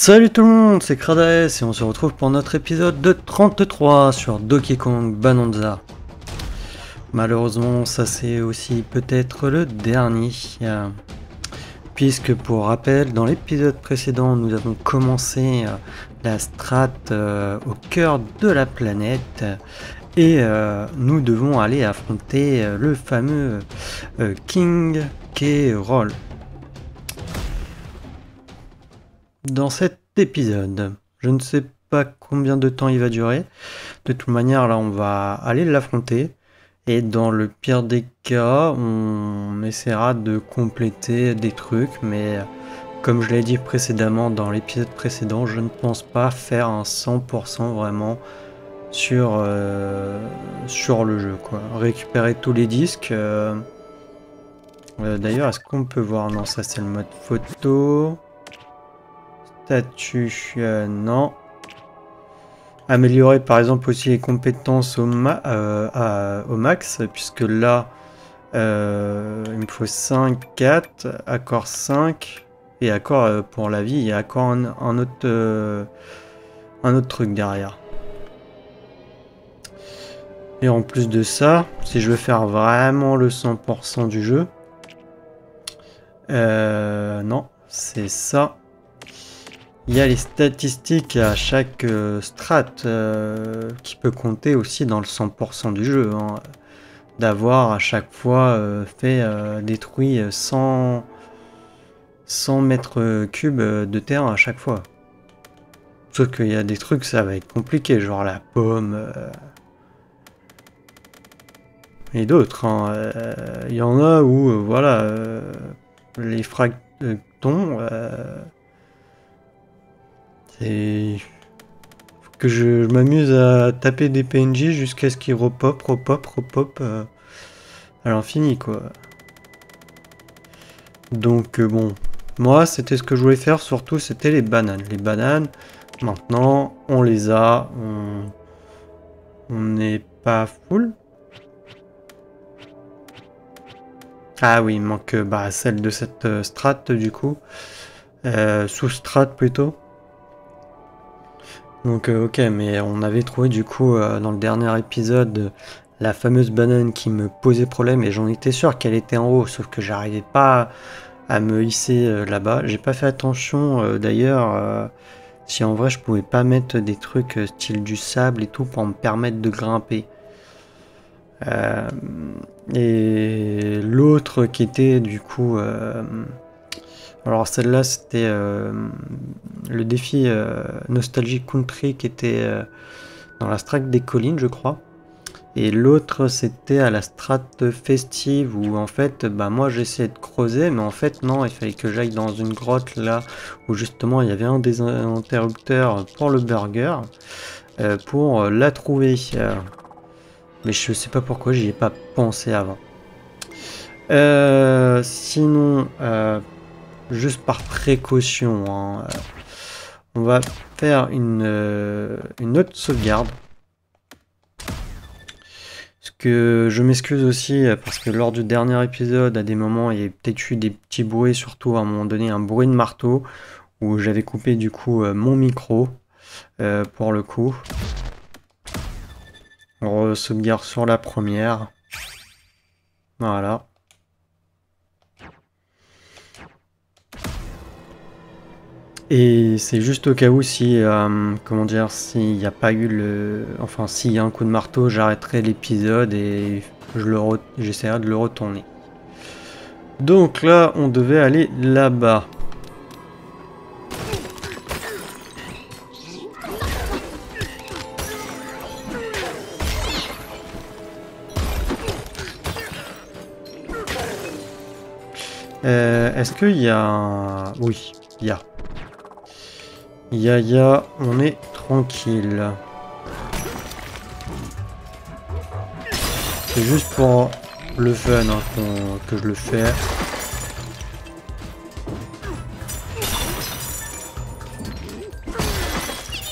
Salut tout le monde, c'est Kradaes et on se retrouve pour notre épisode de 33 sur Donkey Kong Bonanza. Malheureusement, ça c'est aussi peut-être le dernier. Puisque pour rappel, dans l'épisode précédent, nous avons commencé la strat au cœur de la planète. Et nous devons aller affronter le fameux King K. Rool. Dans cet épisode, je ne sais pas combien de temps il va durer. De toute manière, là, on va aller l'affronter. Et dans le pire des cas, on essaiera de compléter des trucs. Mais comme je l'ai dit précédemment dans l'épisode précédent, je ne pense pas faire un 100% vraiment sur le jeu, quoi. Récupérer tous les disques. D'ailleurs, est-ce qu'on peut voir? Non, ça c'est le mode photo. Statut, non. Améliorer par exemple aussi les compétences au max, puisque là, il me faut 5, 4, accord 5, et accord pour la vie, il y a accord un autre truc derrière. Et en plus de ça, si je veux faire vraiment le 100% du jeu, non, c'est ça. Il y a les statistiques à chaque strat qui peut compter aussi dans le 100% du jeu. Hein. D'avoir à chaque fois détruit 100 mètres cubes de terrain à chaque fois. Sauf qu'il y a des trucs, ça va être compliqué, genre la pomme et d'autres. Hein. Il y en a où, voilà, les fractons... Et faut que je m'amuse à taper des PNJ jusqu'à ce qu'ils repop à l'infini, quoi. Donc bon, moi c'était ce que je voulais faire, surtout c'était les bananes. Les bananes, maintenant on les a, on n'est pas full. Ah oui, il manque celle de cette strat du coup, sous-strat plutôt. Donc ok, mais on avait trouvé du coup dans le dernier épisode la fameuse banane qui me posait problème et j'en étais sûr qu'elle était en haut, sauf que j'arrivais pas à me hisser là-bas. J'ai pas fait attention d'ailleurs si en vrai je pouvais pas mettre des trucs style du sable et tout pour me permettre de grimper. Et l'autre qui était du coup... alors celle-là c'était le défi Nostalgie Country qui était dans la strat des collines je crois. Et l'autre c'était à la strat festive où en fait moi j'essayais de creuser mais en fait non, il fallait que j'aille dans une grotte là où justement il y avait un des interrupteurs pour le burger pour la trouver. Mais je sais pas pourquoi j'y ai pas pensé avant. Sinon... juste par précaution, hein, on va faire une autre sauvegarde. Parce que je m'excuse aussi, parce que lors du dernier épisode, à des moments, il y a peut-être eu des petits bruits, surtout à un moment donné, un bruit de marteau, où j'avais coupé du coup mon micro, pour le coup. On sauvegarde sur la première. Voilà. Et c'est juste au cas où si, comment dire, s'il n'y a pas eu le... Enfin, s'il y a un coup de marteau, j'arrêterai l'épisode et j'essaierai de le retourner. Donc là, on devait aller là-bas. Est-ce qu'il y a un... Oui, il y a. Yaya, on est tranquille. C'est juste pour le fun hein, que je le fais.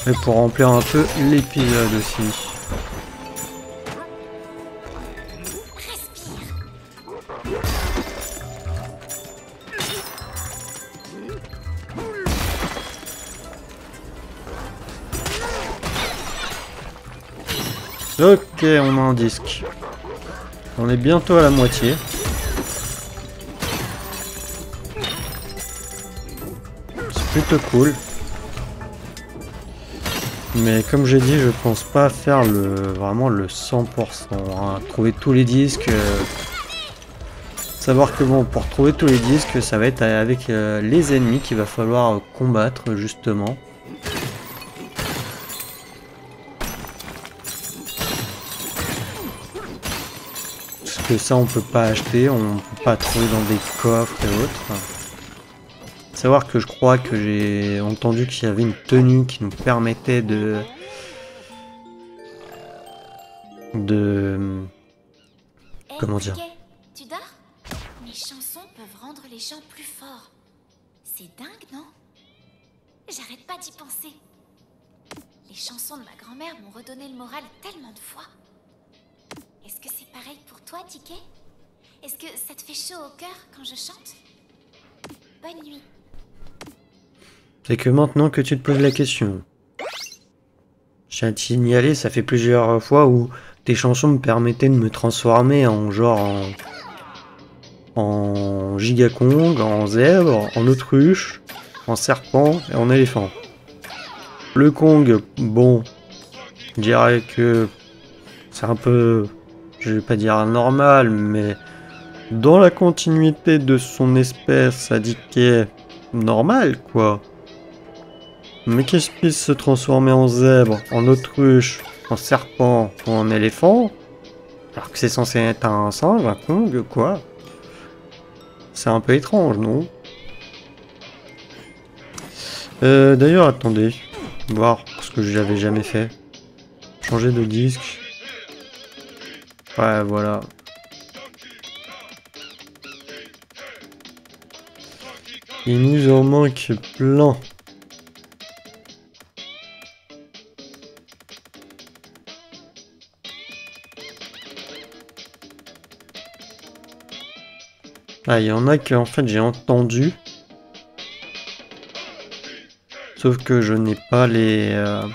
Et pour remplir un peu l'épisode aussi. Ok, on a un disque. On est bientôt à la moitié. C'est plutôt cool. Mais comme j'ai dit, je pense pas faire vraiment le 100%. Hein. Trouver tous les disques. Savoir que bon, pour trouver tous les disques, ça va être avec les ennemis qu'il va falloir combattre justement. Parce que ça, on peut pas acheter, on peut pas trouver dans des coffres et autres. Savoir que je crois que j'ai entendu qu'il y avait une tenue qui nous permettait de comment dire? Tu dors? Mes chansons peuvent rendre les gens plus forts. C'est dingue, non? J'arrête pas d'y penser. Les chansons de ma grand-mère m'ont redonné le moral tellement de fois. Est-ce que c'est pareil pour toi, Ticket? Est-ce que ça te fait chaud au cœur quand je chante? Bonne nuit. C'est que maintenant que tu te poses la question, je tiens à te signaler, ça fait plusieurs fois où tes chansons me permettaient de me transformer en genre en gigakong, en zèbre, en autruche, en serpent et en éléphant. Le Kong, bon, je dirais que c'est un peu, je vais pas dire anormal, mais dans la continuité de son espèce, ça dit qu'est normal, quoi. Mais qu'est-ce qu'il puisse se transformer en zèbre, en autruche, en serpent ou en éléphant, alors que c'est censé être un singe, un Kong, quoi. C'est un peu étrange, non? D'ailleurs, attendez, voir ce que j'avais jamais fait. Changer de disque. Ouais, voilà. Il nous en manque plein. Ah, il y en a que en fait j'ai entendu. Sauf que je n'ai pas le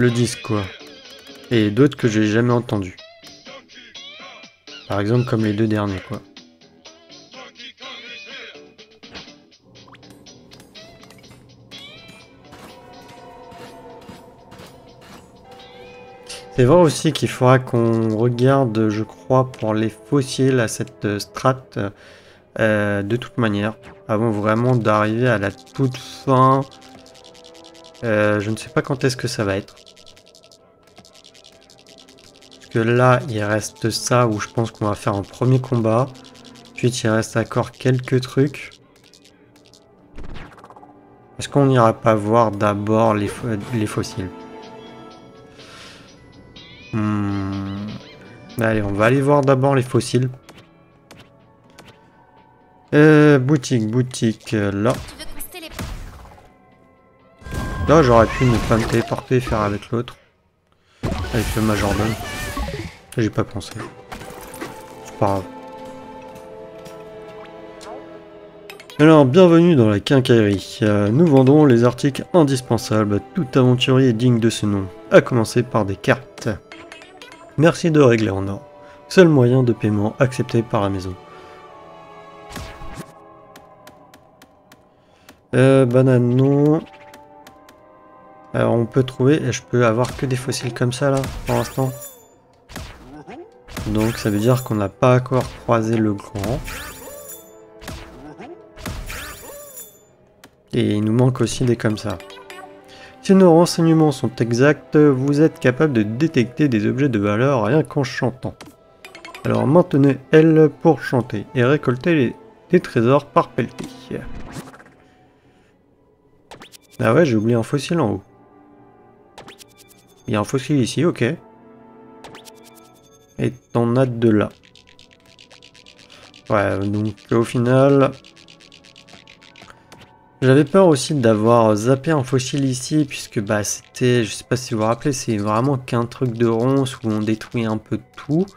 disque, quoi. Et d'autres que j'ai jamais entendu. Par exemple comme les deux derniers, quoi. C'est vrai aussi qu'il faudra qu'on regarde, je crois, pour les fossiles à cette strat, de toute manière, avant vraiment d'arriver à la toute fin. Je ne sais pas quand est-ce que ça va être. Parce que là, il reste ça où je pense qu'on va faire un premier combat. Ensuite, il reste encore quelques trucs. Est-ce qu'on n'ira pas voir d'abord les fossiles? Allez, on va aller voir d'abord les fossiles. Boutique, là. Là, j'aurais pu ne pas me téléporter et faire avec l'autre. Avec le majordome. J'ai pas pensé. C'est pas grave. Alors, bienvenue dans la quincaillerie. Nous vendons les articles indispensables à tout aventurier digne de ce nom. À commencer par des cartes. Merci de régler en or. Seul moyen de paiement accepté par la maison. Banane, non. Alors on peut trouver, et je peux avoir que des fossiles comme ça là, pour l'instant. Donc ça veut dire qu'on n'a pas encore croisé le grand. Et il nous manque aussi des comme ça. Si nos renseignements sont exacts, vous êtes capable de détecter des objets de valeur rien qu'en chantant. Alors maintenez L pour chanter et récolter des trésors par pelleté. Ah ouais, j'ai oublié un fossile en haut. Il y a un fossile ici, ok. Et t'en as deux là. Ouais, donc au final... J'avais peur aussi d'avoir zappé un fossile ici, puisque bah c'était, je sais pas si vous vous rappelez, c'est vraiment qu'un truc de ronce où on détruit un peu tout.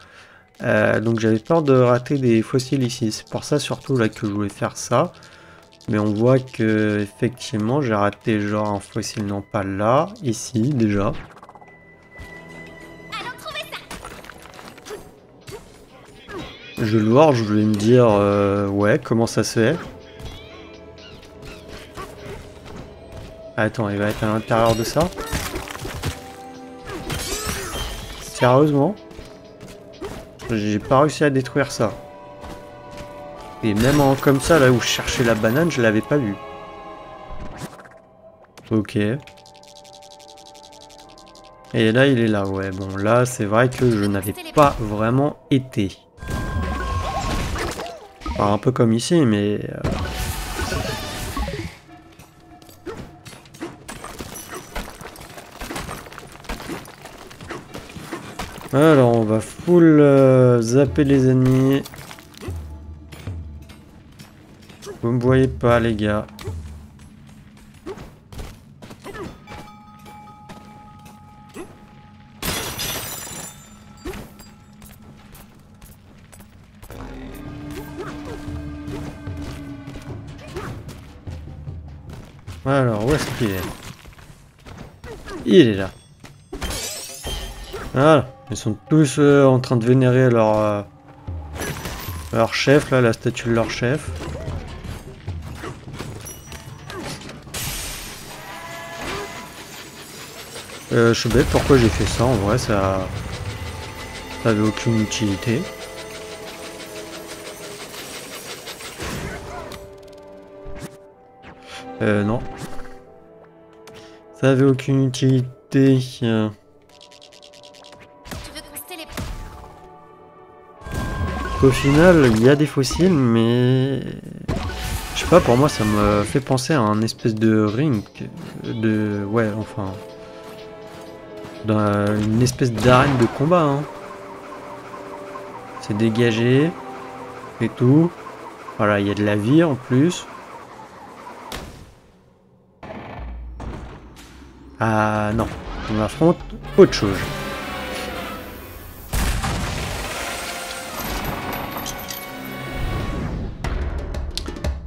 Donc j'avais peur de rater des fossiles ici. C'est pour ça surtout là que je voulais faire ça. Mais on voit que effectivement j'ai raté genre un fossile, non pas là, ici déjà. Je vais le voir, je vais me dire ouais, comment ça se fait. Attends, il va être à l'intérieur de ça. Sérieusement? J'ai pas réussi à détruire ça. Et même comme ça, là où je cherchais la banane, je l'avais pas vue. Ok. Et là, il est là, ouais. Bon, là, c'est vrai que je n'avais pas vraiment été. Enfin, un peu comme ici, mais... Alors, on va full zapper les ennemis. Vous me voyez pas, les gars. Alors, où est-ce qu'il est? Il est là. Voilà. Ils sont tous en train de vénérer leur chef, là, la statue de leur chef. Je suis bête, pourquoi j'ai fait ça? En vrai, ça avait aucune utilité. Non. Ça avait aucune utilité. Au final, il y a des fossiles, mais... Je sais pas, pour moi, ça me fait penser à un espèce de ring. Ouais, enfin... Une espèce d'arène de combat, hein. C'est dégagé. Et tout. Voilà, il y a de la vie en plus. Ah non, on affronte autre chose.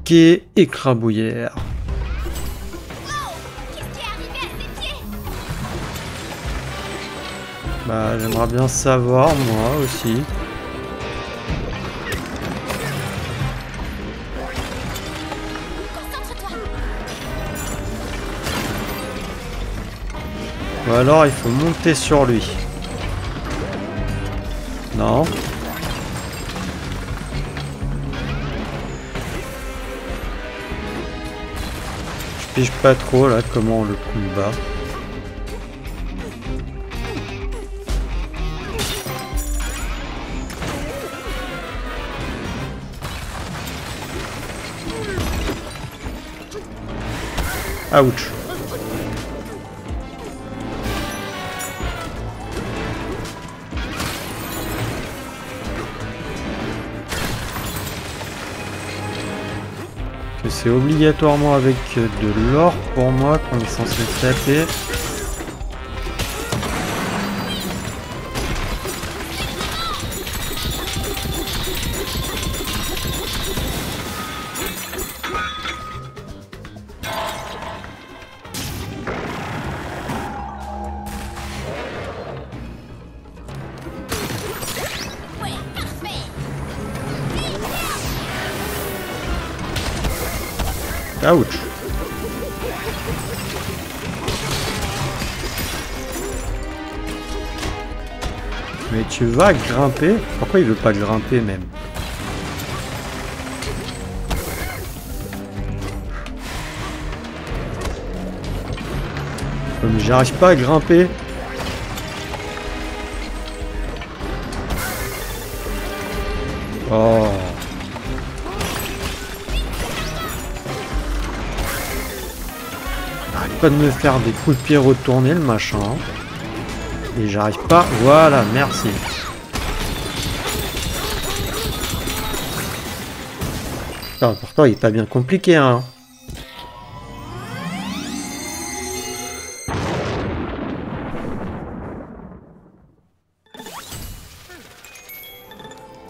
Qui est écrabouillère. Bah, j'aimerais bien savoir, moi aussi. Ou alors il faut monter sur lui. Non. Je pige pas trop là comment on le combat. Ouch. C'est obligatoirement avec de l'or pour moi qu'on est censé taper. Ouch. Mais tu vas grimper? Pourquoi il veut pas grimper même? Mais j'arrive pas à grimper. Oh. Pas de me faire des coups de pied retournés le machin. Et j'arrive pas. Voilà, merci. Ah, pourtant il est pas bien compliqué hein.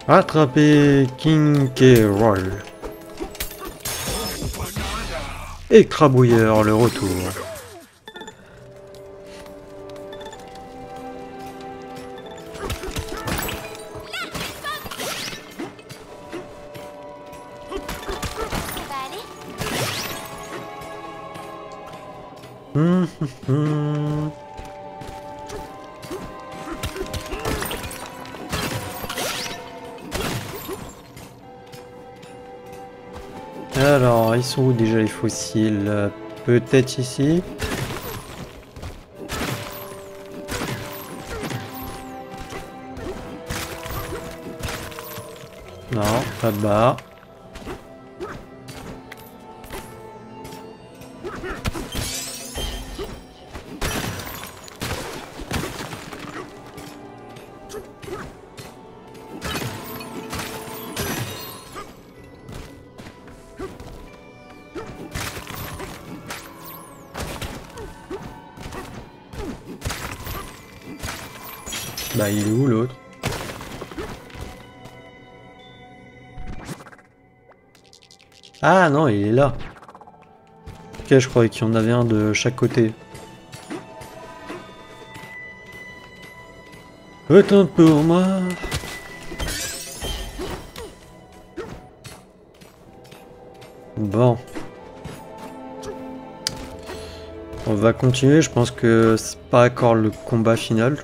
Attraper King K. Roll. Écrabouilleur, le retour. Ça va aller? Hum. Alors, ils sont où déjà les fossiles? Peut-être ici. Non, là-bas. Bah, il est où l'autre? Ah non, il est là. Ok, je croyais qu'il y en avait un de chaque côté. Attends pour moi. Bon. On va continuer, je pense que c'est pas encore le combat final.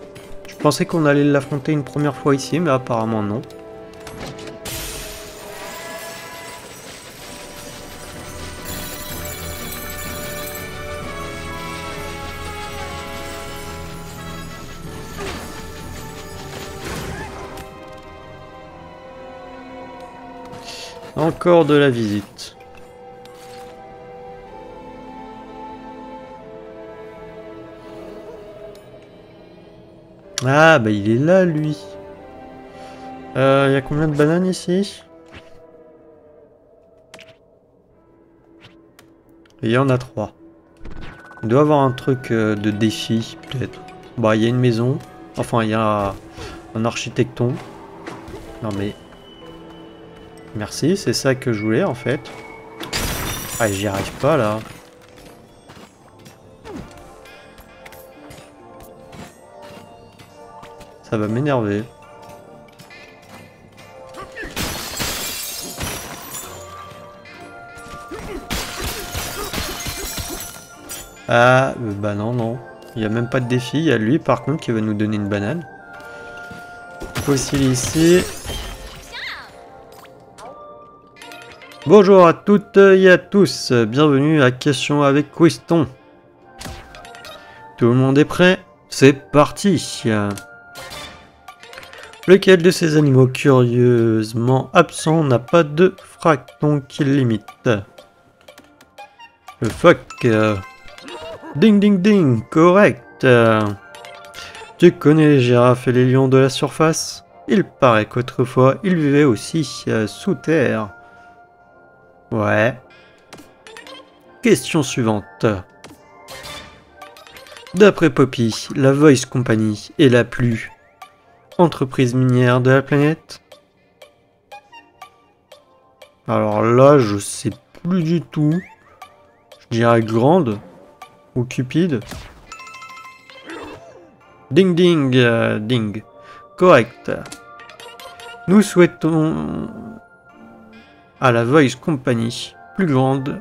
Je pensais qu'on allait l'affronter une première fois ici, mais apparemment non. Encore de la visite. Ah bah il est là lui. Il y a combien de bananes ici? Il y en a 3. Il doit y avoir un truc de défi peut-être. Bah il y a une maison. Enfin il y a un architecton. Non mais... Merci, c'est ça que je voulais en fait. Ah j'y arrive pas là. Ça va m'énerver. Ah, bah non. Il n'y a même pas de défi. Il y a lui par contre qui va nous donner une banane. Fossile ici. Bonjour à toutes et à tous. Bienvenue à Question avec Quiston. Tout le monde est prêt? C'est parti. Lequel de ces animaux curieusement absents n'a pas de fracton qui le limite? Le phoque. Ding ding ding, correct. Tu connais les girafes et les lions de la surface? Il paraît qu'autrefois ils vivaient aussi sous terre. Ouais. Question suivante. D'après Poppy, la Voice Company est la plus entreprise minière de la planète? Alors là, je sais plus du tout. Je dirais grande ou cupide. Ding ding ding. Correct. Nous souhaitons à la Voice Company plus grande.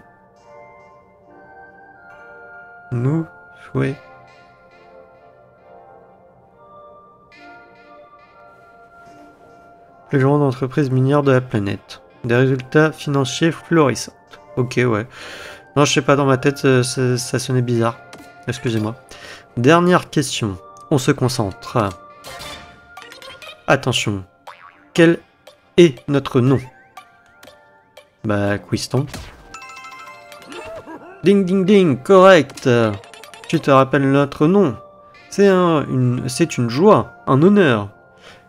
Nous souhaitons plus grande entreprise minière de la planète. Des résultats financiers florissants. Ok, ouais. Non, je sais pas, dans ma tête, ça sonnait bizarre. Excusez-moi. Dernière question. On se concentre. Attention. Quel est notre nom? Bah, Quiston. Ding ding ding, correct. Tu te rappelles notre nom? C'est une joie, un honneur,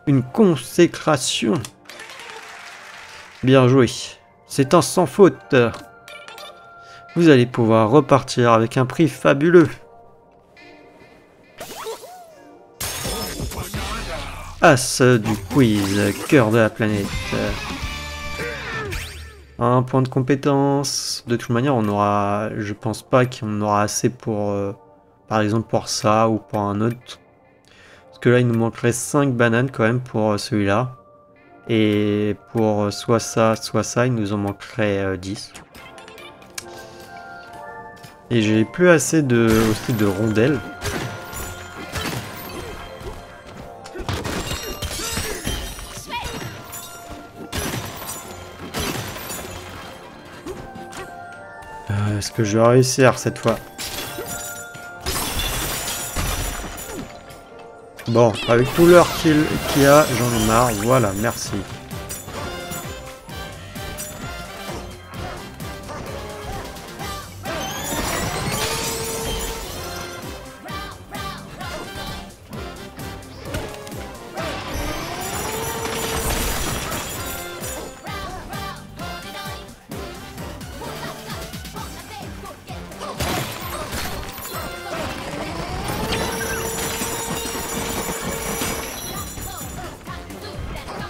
une consécration. Bien joué. C'est un sans faute. Vous allez pouvoir repartir avec un prix fabuleux. As du quiz, cœur de la planète. Un point de compétence. De toute manière, on aura, je pense pas qu'on aura assez pour, par exemple, pour ça ou pour un autre. Parce que là, il nous manquerait 5 bananes quand même pour celui-là. Et pour soit ça, il nous en manquerait 10. Et j'ai plus assez aussi de rondelles. Est-ce que je vais réussir cette fois? Bon, avec tout l'heure qu'il y a, j'en ai marre. Voilà, merci.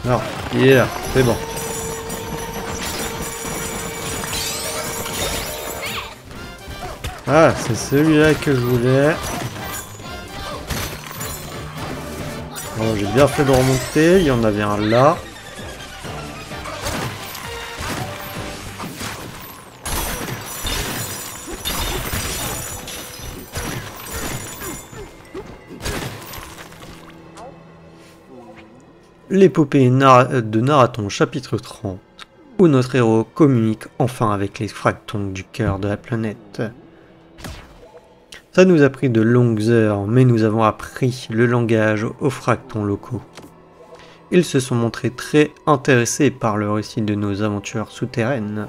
Non, il est là, c'est bon. Ah, c'est celui-là que je voulais. Bon, j'ai bien fait de remonter, il y en avait un là. L'épopée de Naraton, chapitre 30, où notre héros communique enfin avec les fractons du cœur de la planète. Ça nous a pris de longues heures, mais nous avons appris le langage aux fractons locaux. Ils se sont montrés très intéressés par le récit de nos aventures souterraines.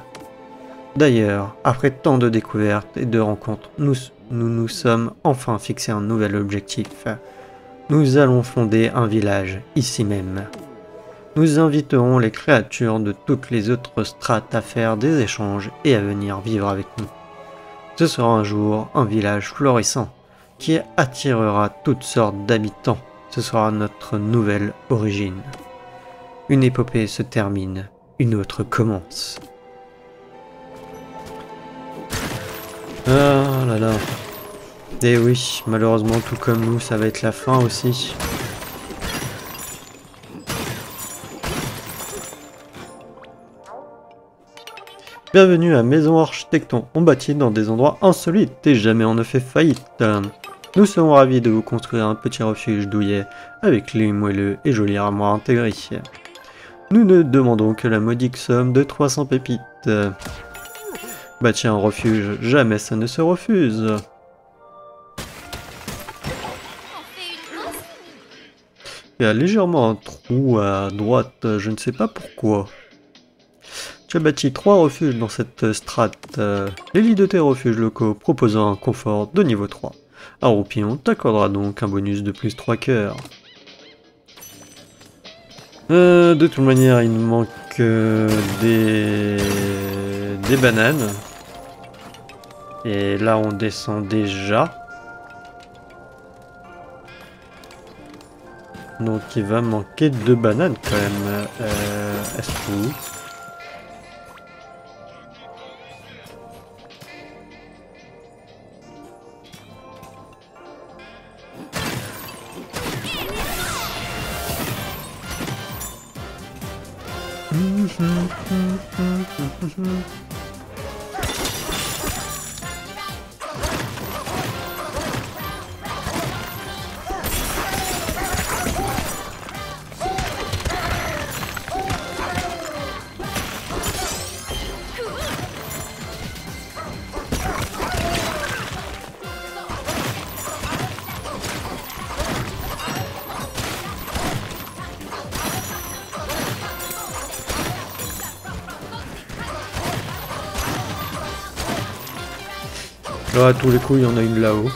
D'ailleurs, après tant de découvertes et de rencontres, nous sommes enfin fixés un nouvel objectif. Nous allons fonder un village, ici même. Nous inviterons les créatures de toutes les autres strates à faire des échanges et à venir vivre avec nous. Ce sera un jour un village florissant qui attirera toutes sortes d'habitants. Ce sera notre nouvelle origine. Une épopée se termine, une autre commence. Ah là là. Et oui, malheureusement, tout comme nous, ça va être la fin aussi. Bienvenue à Maison Architecton. On bâtit dans des endroits insolites et jamais on ne fait faillite. Nous serons ravis de vous construire un petit refuge douillet avec lits moelleux et jolies armoires intégrées. Nous ne demandons que la modique somme de 300 pépites. Bâtir un refuge, jamais ça ne se refuse. Il y a légèrement un trou à droite, je ne sais pas pourquoi. Tu as bâti 3 refuges dans cette strate. Les lits de tes refuges locaux proposant un confort de niveau 3. Un roupillon t'accordera donc un bonus de plus 3 cœurs. De toute manière, il me manque des bananes. Et là, on descend déjà. Donc il va manquer 2 bananes quand même. Est-ce que... à tous les coups, il y en a une là-haut.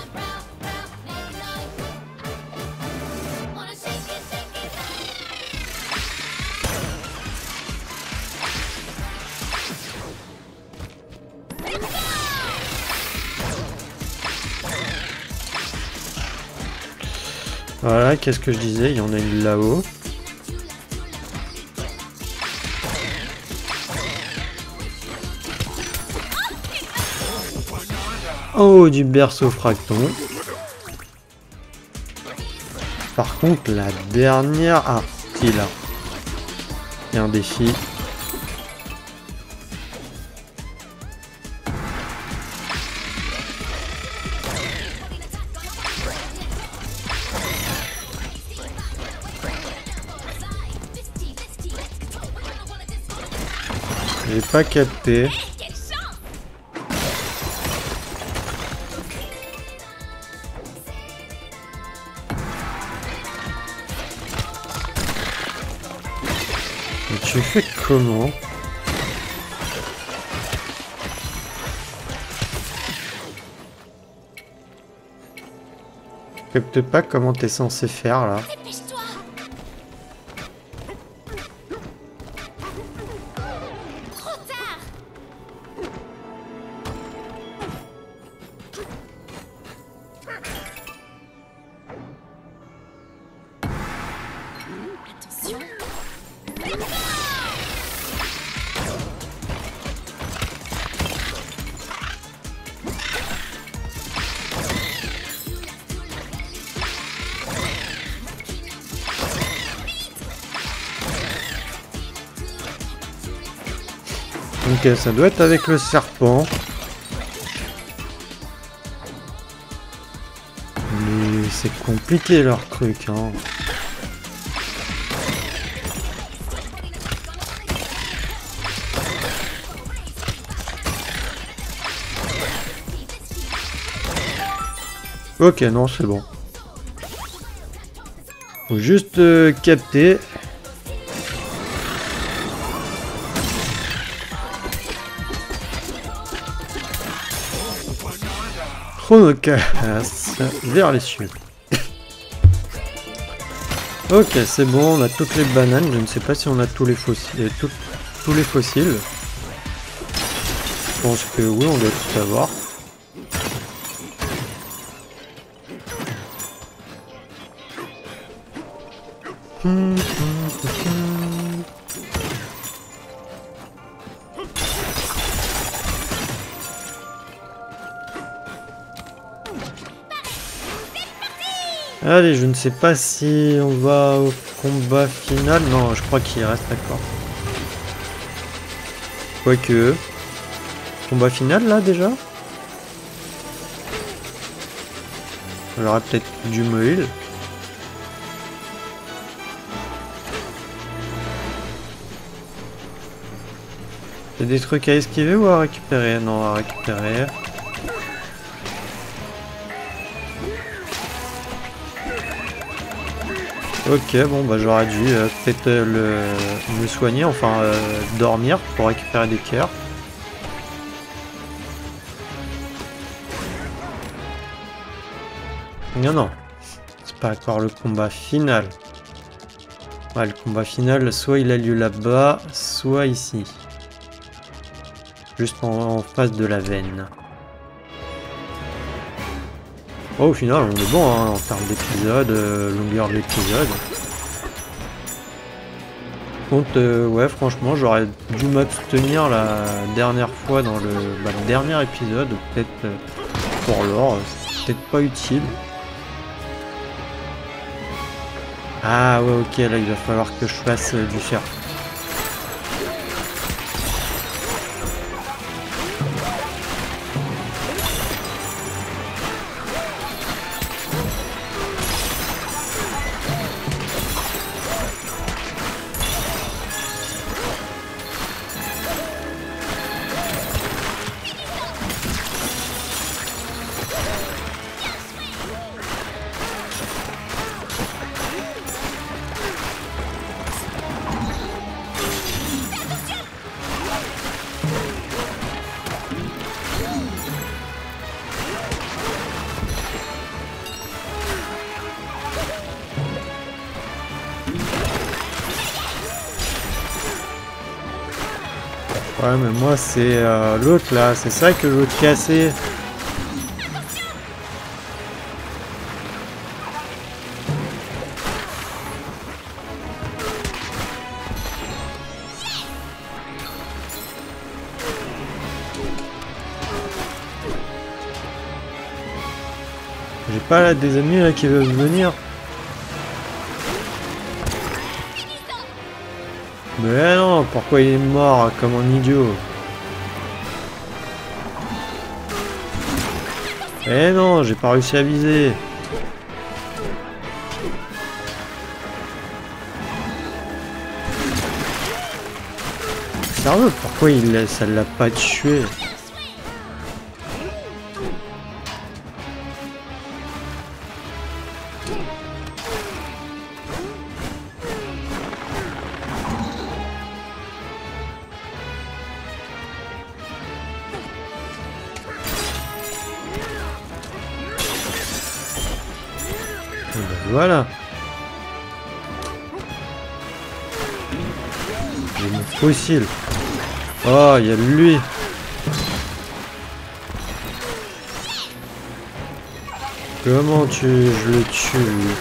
Voilà, qu'est-ce que je disais? Il y en a une là-haut. en haut du berceau fracton. Par contre, la dernière... Ah, si là. Il y a un défi. J'ai pas capté. Mais tu fais comment? Je capte pas comment t'es censé faire là. Dépêche-toi. Trop tard. Attention. Ok, ça doit être avec le serpent. Mais c'est compliqué leur truc, hein. Ok, non, c'est bon. Faut juste capter. Chronocasse vers les cieux. Ok, c'est bon, on a toutes les bananes. Je ne sais pas si on a tous les fossiles. Tous les fossiles. Je pense que oui, on doit tout avoir. Allez, je ne sais pas si on va au combat final. Non, je crois qu'il reste, d'accord. Quoique... Combat final, là, déjà? J'aurais peut-être dû me heal. Il y a des trucs à esquiver ou à récupérer? Non, à récupérer. Ok, bon bah j'aurais dû peut-être me soigner, enfin dormir pour récupérer des cœurs. Non, non, c'est pas encore le combat final. Ouais, le combat final, soit il a lieu là-bas, soit ici. Juste en face de la veine. Oh, au final, on est bon hein, en termes d'épisode, longueur de l'épisode. Contre, ouais, franchement, j'aurais dû m'abstenir la dernière fois dans le dernier épisode, peut-être pour l'or, c'est peut-être pas utile. Ah ouais, ok, là il va falloir que je fasse du fer. Ouais, mais moi c'est l'autre là, c'est ça que je veux te casser. J'ai pas là des ennemis là qui veulent venir. Mais non, pourquoi il est mort comme un idiot? Eh non, j'ai pas réussi à viser. Sérieux, pourquoi ça l'a pas tué? Voilà. J'ai mon fossile. Oh, il y a lui. Comment je le tue lui?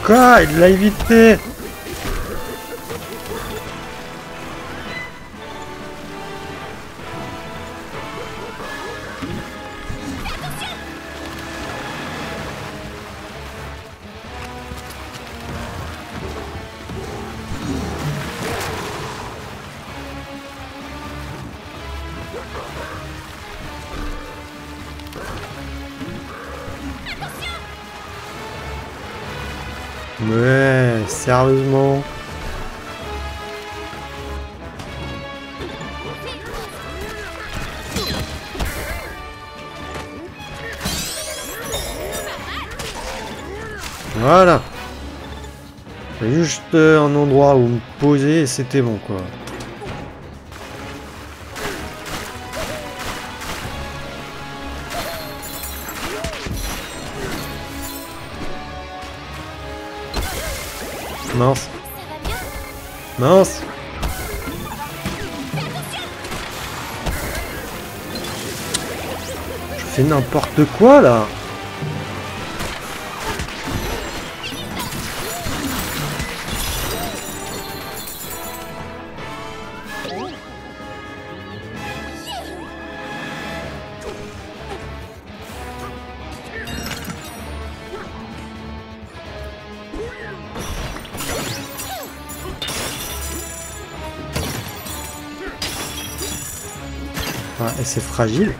Quoi? Il l'a évité! Ouais, sérieusement. Voilà. C'est juste un endroit où me poser et c'était bon quoi. Mince. Mince. Je fais n'importe quoi là. Ah, et c'est fragile.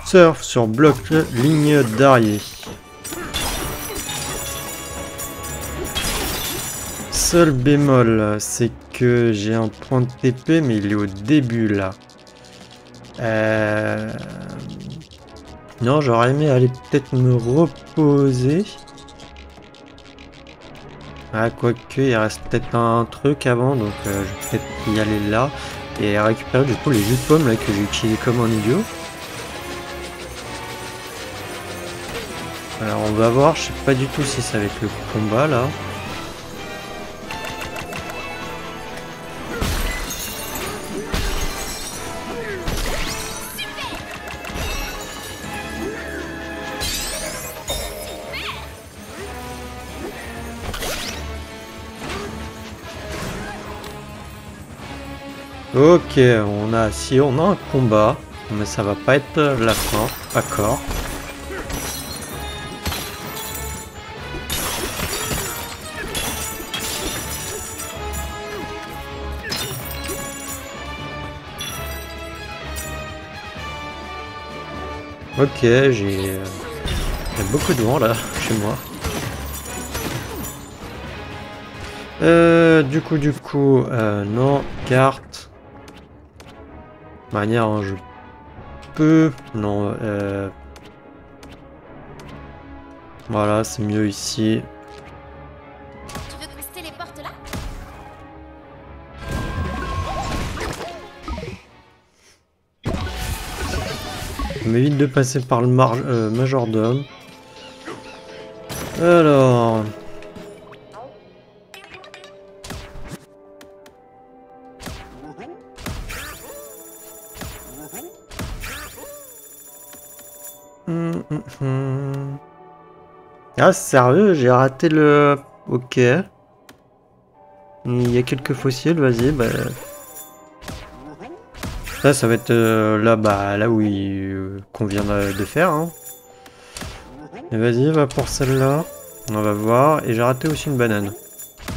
Surf sur bloc ligne d'arrière. Seul bémol, c'est que j'ai un point de TP, mais il est au début là. Non, j'aurais aimé aller peut-être me reposer. Ah, quoique, il reste peut-être un truc avant, donc je vais peut-être y aller là. Et récupérer du coup les jus de pommes là que j'ai utilisé comme un idiot. Alors on va voir, je sais pas du tout si c'est avec le combat là. Ok, on a un combat, mais ça va pas être la fin, d'accord. Ok, j'ai beaucoup de vent là, chez moi. Du coup, non, carte. Manière, hein, je peux. Non, voilà, c'est mieux ici. Tu veux twister les portes là? Ça m'évite de passer par le majordome. Alors... Ah, sérieux, j'ai raté le... Ok. Il y a quelques fossiles, vas-y, bah... Ça va être là, bah, là où qu'on vient de faire, hein. Et vas-y, va pour celle-là. On va voir. Et j'ai raté aussi une banane.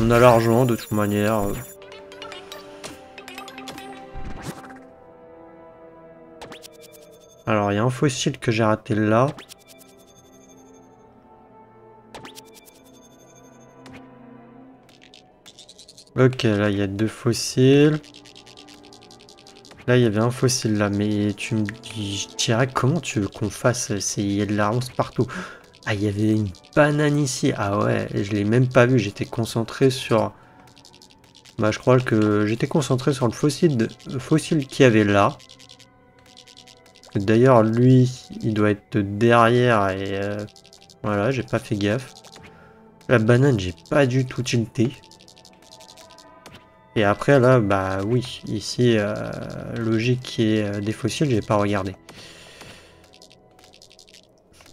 On a l'argent, de toute manière. Alors, il y a un fossile que j'ai raté là. Ok, là, il y a 2 fossiles. Là, il y avait un fossile là, mais tu me dirais comment tu veux qu'on fasse? Il y a de la ronce partout. Ah, il y avait une banane ici. Ah ouais, je l'ai même pas vu. J'étais concentré sur... Bah, je crois que j'étais concentré sur le fossile qu'il y avait là. D'ailleurs, lui, il doit être derrière et... voilà, j'ai pas fait gaffe. La banane, j'ai pas du tout tilté. Et après, là, bah oui, ici, logique qui est des fossiles, j'ai pas regardé.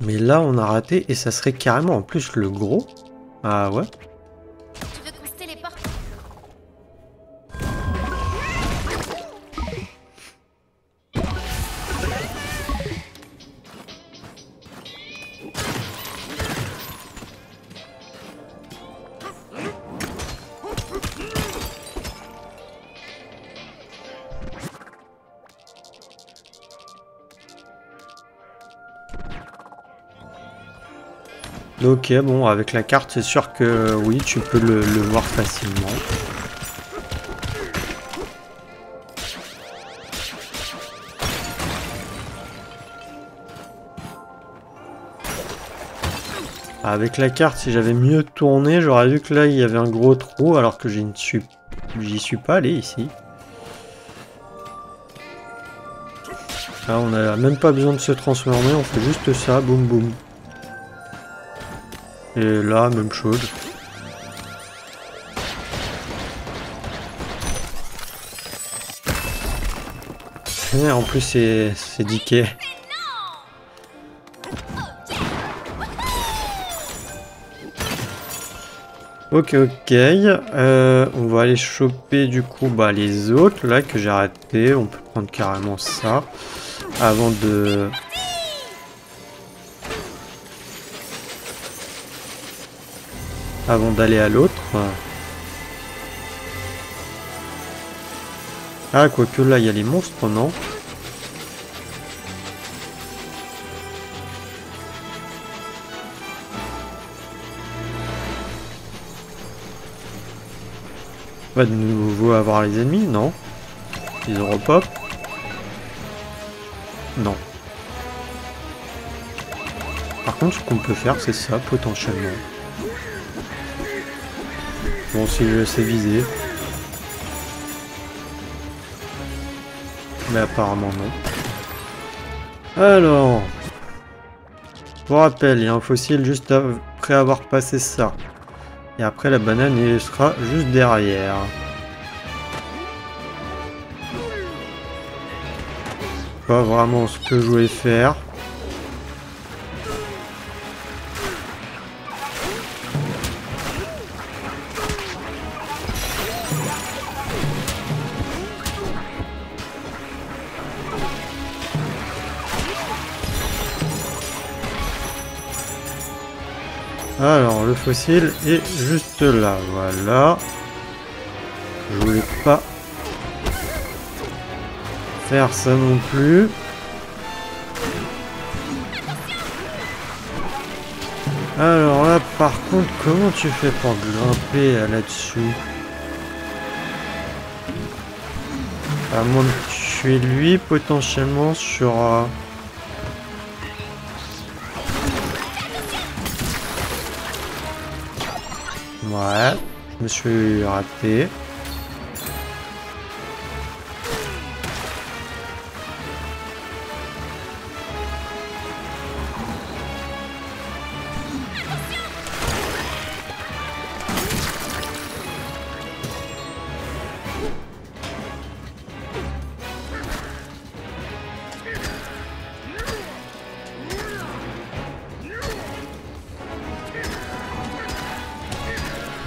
Mais là, on a raté et ça serait carrément en plus le gros. Ah ouais. Tu veux qu'on se téléporte? Ok, bon, avec la carte, c'est sûr que oui, tu peux le voir facilement. Avec la carte, si j'avais mieux tourné, j'aurais vu que là, il y avait un gros trou, alors que j'y suis pas allé ici. Là, on n'a même pas besoin de se transformer, on fait juste ça, boum boum. Et là, même chose. Et en plus, c'est diqué. Ok, ok. On va aller choper du coup bah, les autres là que j'ai raté. On peut prendre carrément ça avant de... Avant d'aller à l'autre. Ah, quoique là, il y a les monstres, non? On va de nouveau avoir les ennemis, non? Ils ont repop? Non. Par contre, ce qu'on peut faire, c'est ça, potentiellement. Bon, si je sais viser. Mais apparemment, non. Alors... Pour rappel, il y a un fossile juste après avoir passé ça. Et après, la banane, elle sera juste derrière. Pas vraiment ce que je voulais faire. Alors, le fossile est juste là, voilà. Je voulais pas faire ça non plus. Alors là, par contre, comment tu fais pour grimper là-dessus? À moins de tuer lui, potentiellement, sur... Ouais, je me suis raté.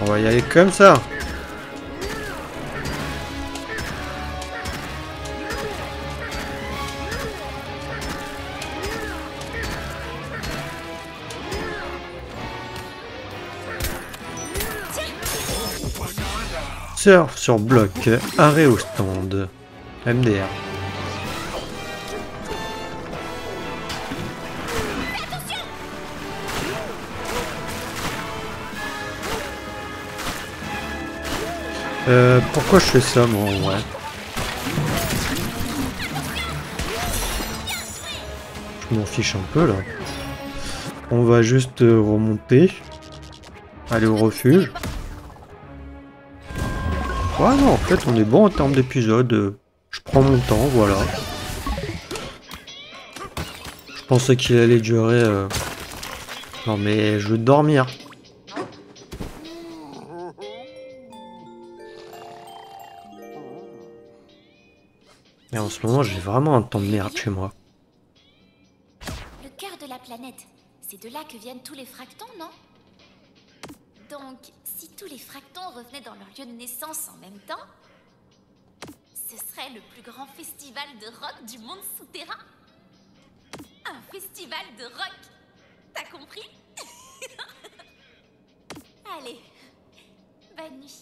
On va y aller comme ça. Surf sur bloc, arrêt au stand. MDR. Pourquoi je fais ça moi en vrai? Je m'en fiche un peu là. On va juste remonter. Aller au refuge. Ouais non, en fait on est bon en termes d'épisode. Je prends mon temps, voilà. Je pensais qu'il allait durer... Non mais je veux dormir. Et en ce moment j'ai vraiment un temps de merde chez moi. Le cœur de la planète, c'est de là que viennent tous les fractons, non? Donc, si tous les fractons revenaient dans leur lieu de naissance en même temps, ce serait le plus grand festival de rock du monde souterrain. Un festival de rock. T'as compris? Allez, bonne nuit.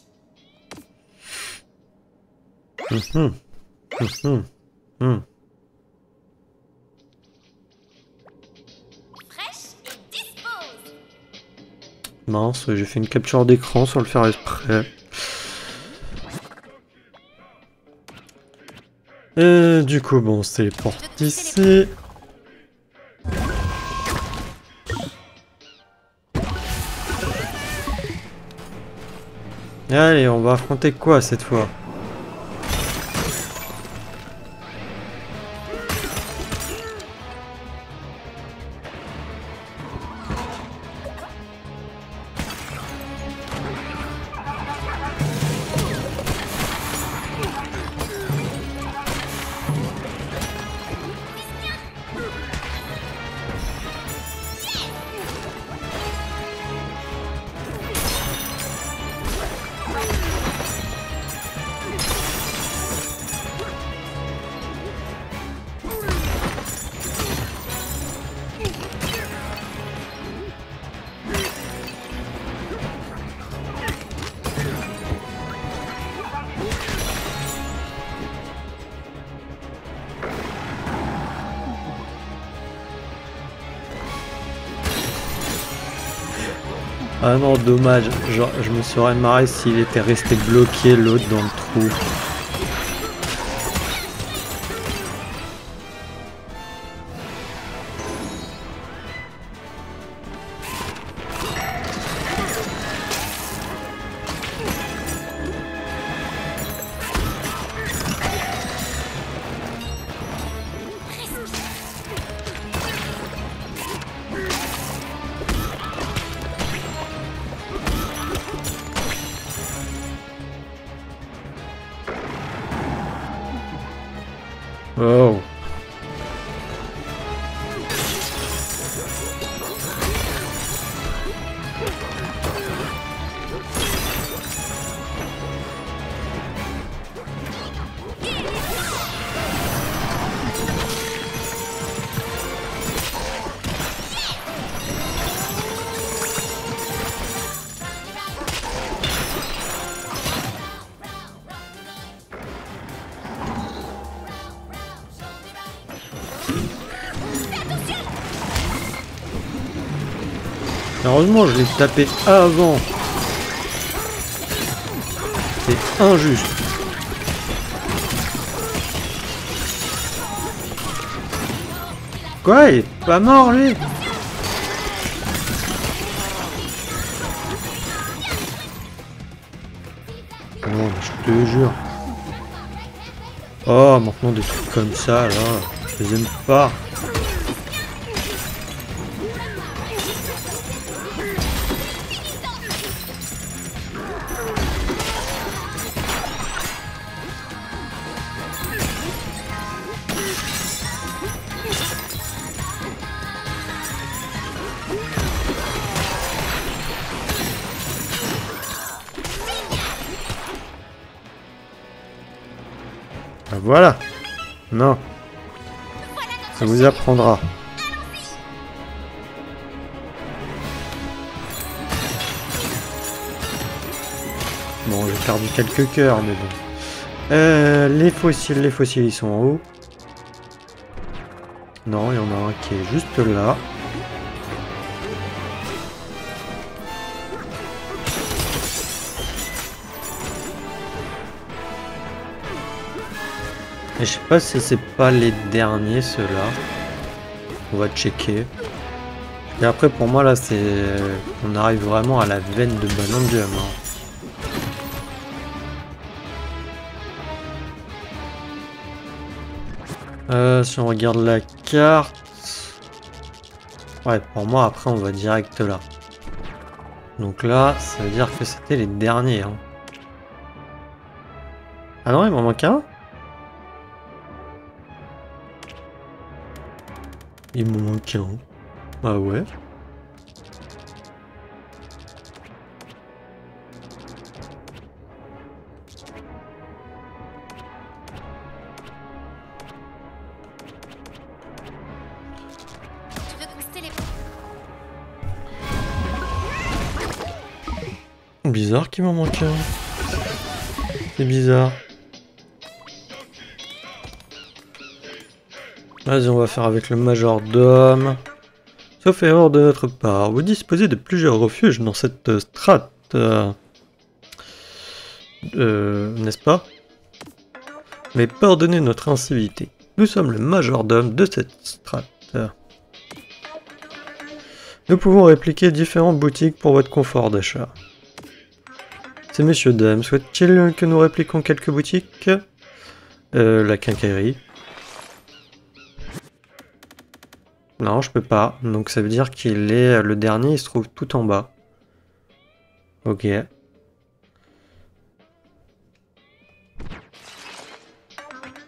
Fraîche et dispose. Mince, j'ai fait une capture d'écran sans le faire exprès. Et du coup, bon, c'est les portes ici. Allez, on va affronter quoi cette fois? Ah non, dommage. Genre, je me serais marré s'il était resté bloqué l'autre dans le trou. Oh. Heureusement, je l'ai tapé avant. C'est injuste. Quoi? Il est pas mort, lui? Non, je te jure. Oh, maintenant des trucs comme ça, là, je les aime pas. voilà. Non. Ça vous apprendra. Bon, j'ai perdu quelques cœurs, mais bon. Les fossiles, ils sont en haut. Non, il y en a un qui est juste là. Et je sais pas si c'est pas les derniers, ceux-là. On va checker. Et après, pour moi, là, c'est... On arrive vraiment à la veine de Banandium. Si on regarde la carte... Ouais, pour moi, après, on va direct là. Donc là, ça veut dire que c'était les derniers. Hein. Ah non, il m'en manque un? Il m'en manque un. Ah ouais. Bizarre qu'il m'en manque un. C'est bizarre. Vas-y, on va faire avec le majordome. Sauf erreur de notre part, vous disposez de plusieurs refuges dans cette strate. N'est-ce pas? Mais pardonnez notre incivilité. Nous sommes le majordome de cette strate. Nous pouvons répliquer différentes boutiques pour votre confort d'achat. Ces messieurs dames, souhaitent-ils que nous répliquons quelques boutiques? La quincaillerie. Non, je peux pas. Donc ça veut dire qu'il est le dernier, il se trouve tout en bas. Ok.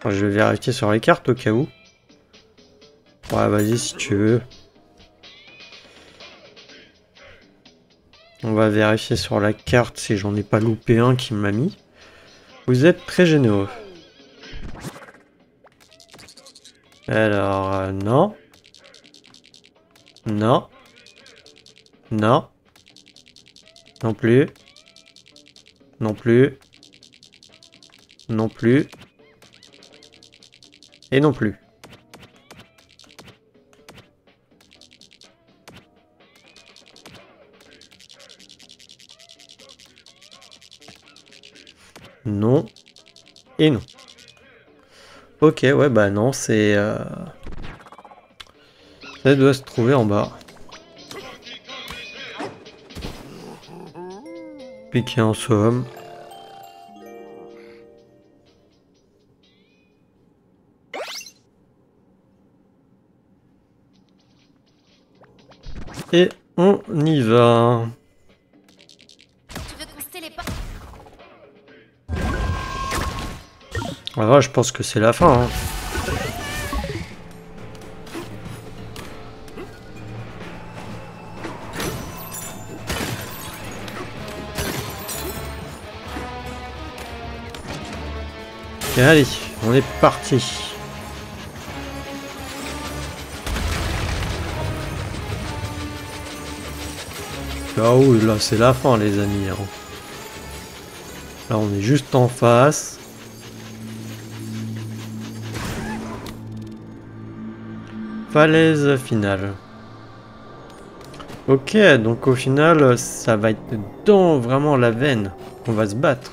Je vais vérifier sur les cartes au cas où. Ouais, vas-y si tu veux. On va vérifier sur la carte si j'en ai pas loupé un qui m'a mis. Vous êtes très généreux. Alors, non. Non. Non. Non plus. Non plus. Non plus. Et non plus. Non. Et non. Ok, ouais, bah non, c'est... Ça doit se trouver en bas. Piquer en somme. Et on y va. Ah, je pense que c'est la fin. Hein. Et allez, on est parti. Ah oui, là c'est la fin les amis. Hein. Là on est juste en face. Falaise finale. Ok, donc au final, ça va être dans vraiment la veine qu'on va se battre.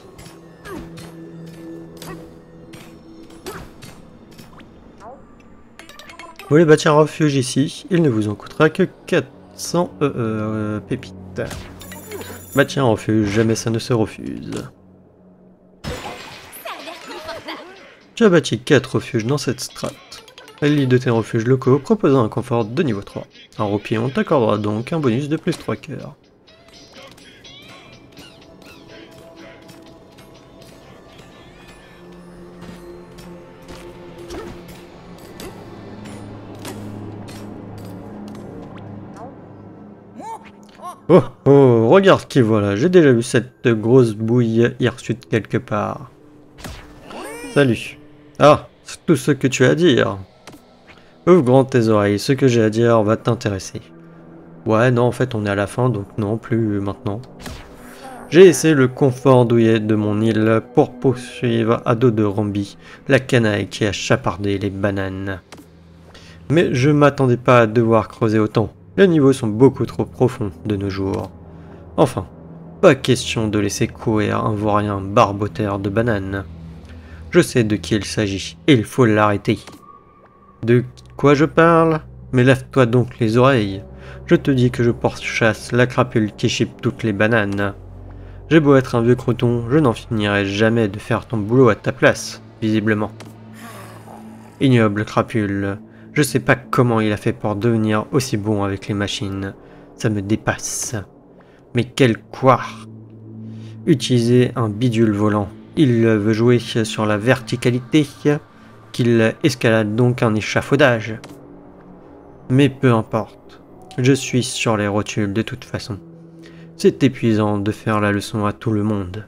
Vous voulez bâtir un refuge ici, il ne vous en coûtera que 400 pépites. Bâtir un refuge, jamais ça ne se refuse. Tu as bâti 4 refuges dans cette strate. Elle lit de tes refuges locaux proposant un confort de niveau 3. Un roupillon t'accordera donc un bonus de plus 3 cœurs. Oh oh, regarde qui voilà, j'ai déjà vu cette grosse bouille hirsute quelque part. Salut. Ah, c'est tout ce que tu as à dire. Ouvre grand tes oreilles, ce que j'ai à dire va t'intéresser. Ouais, non, en fait, on est à la fin, donc non, plus maintenant. J'ai essayé le confort douillet de mon île pour poursuivre à dos de Rambi, la canaille qui a chapardé les bananes. Mais je m'attendais pas à devoir creuser autant. Les niveaux sont beaucoup trop profonds de nos jours. Enfin, pas question de laisser courir un vaurien barboteur de bananes. Je sais de qui il s'agit, et il faut l'arrêter. De quoi je parle? Mais lève-toi donc les oreilles. Je te dis que je pourchasse la crapule qui chipe toutes les bananes. J'ai beau être un vieux croton, je n'en finirai jamais de faire ton boulot à ta place, visiblement. Ignoble crapule, je sais pas comment il a fait pour devenir aussi bon avec les machines. Ça me dépasse. Mais quel couard! Utiliser un bidule volant. Il veut jouer sur la verticalité, qu'il escalade donc un échafaudage. Mais peu importe, je suis sur les rotules de toute façon. C'est épuisant de faire la leçon à tout le monde.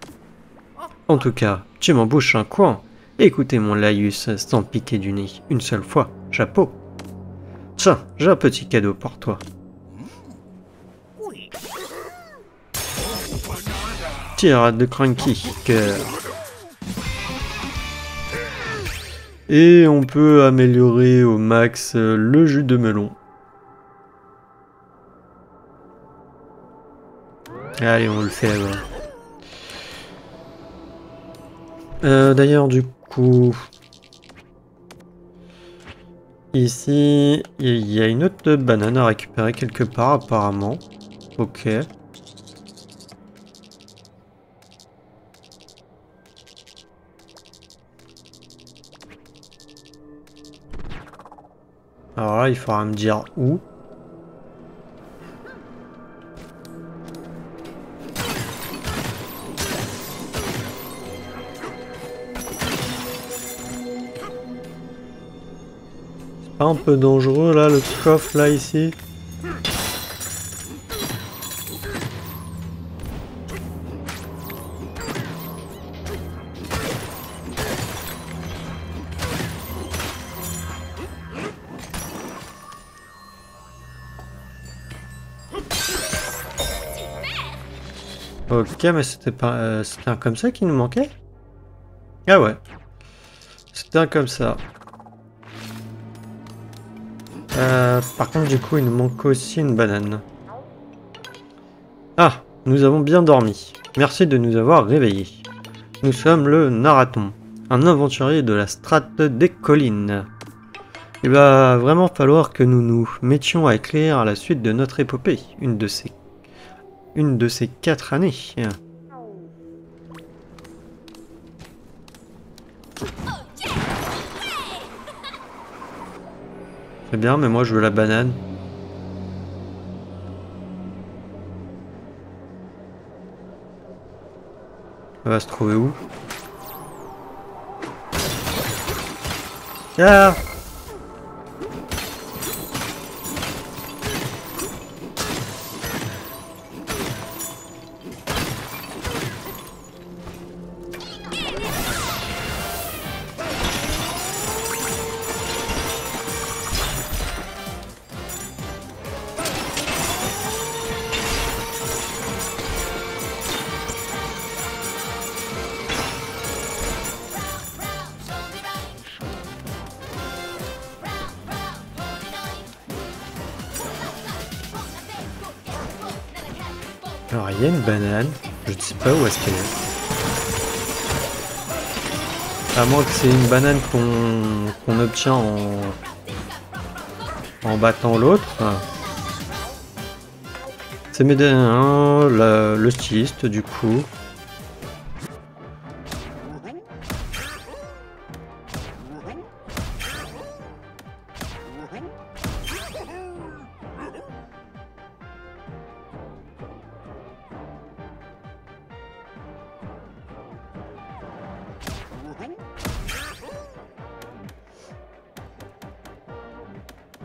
En tout cas, tu m'embouches un coin. Écoutez mon laïus sans piquer du nez une seule fois. Chapeau. Tiens, j'ai un petit cadeau pour toi. Tirade de Cranky, cœur. Et on peut améliorer au max le jus de melon. Allez, on le fait alors. D'ailleurs, du coup... Ici, il y a une autre banane à récupérer quelque part, apparemment. Ok. Alors là, il faudra me dire où. C'est pas un peu dangereux là, le coffre là ici? Ok, mais c'était pas, c'était un comme ça qui nous manquait? Ah ouais. C'était un comme ça. Par contre, du coup, il nous manque aussi une banane. Ah, nous avons bien dormi. Merci de nous avoir réveillés. Nous sommes le Naraton, un aventurier de la strate des collines. Il va vraiment falloir que nous nous mettions à écrire à la suite de notre épopée, une de ces 4 années. C'est bien, mais moi je veux la banane. Elle va se trouver où? Ah! Alors il y a une banane, je ne sais pas où est-ce qu'elle est. À moins que c'est une banane qu'on obtient en battant l'autre. C'est Médéen, le styliste du coup.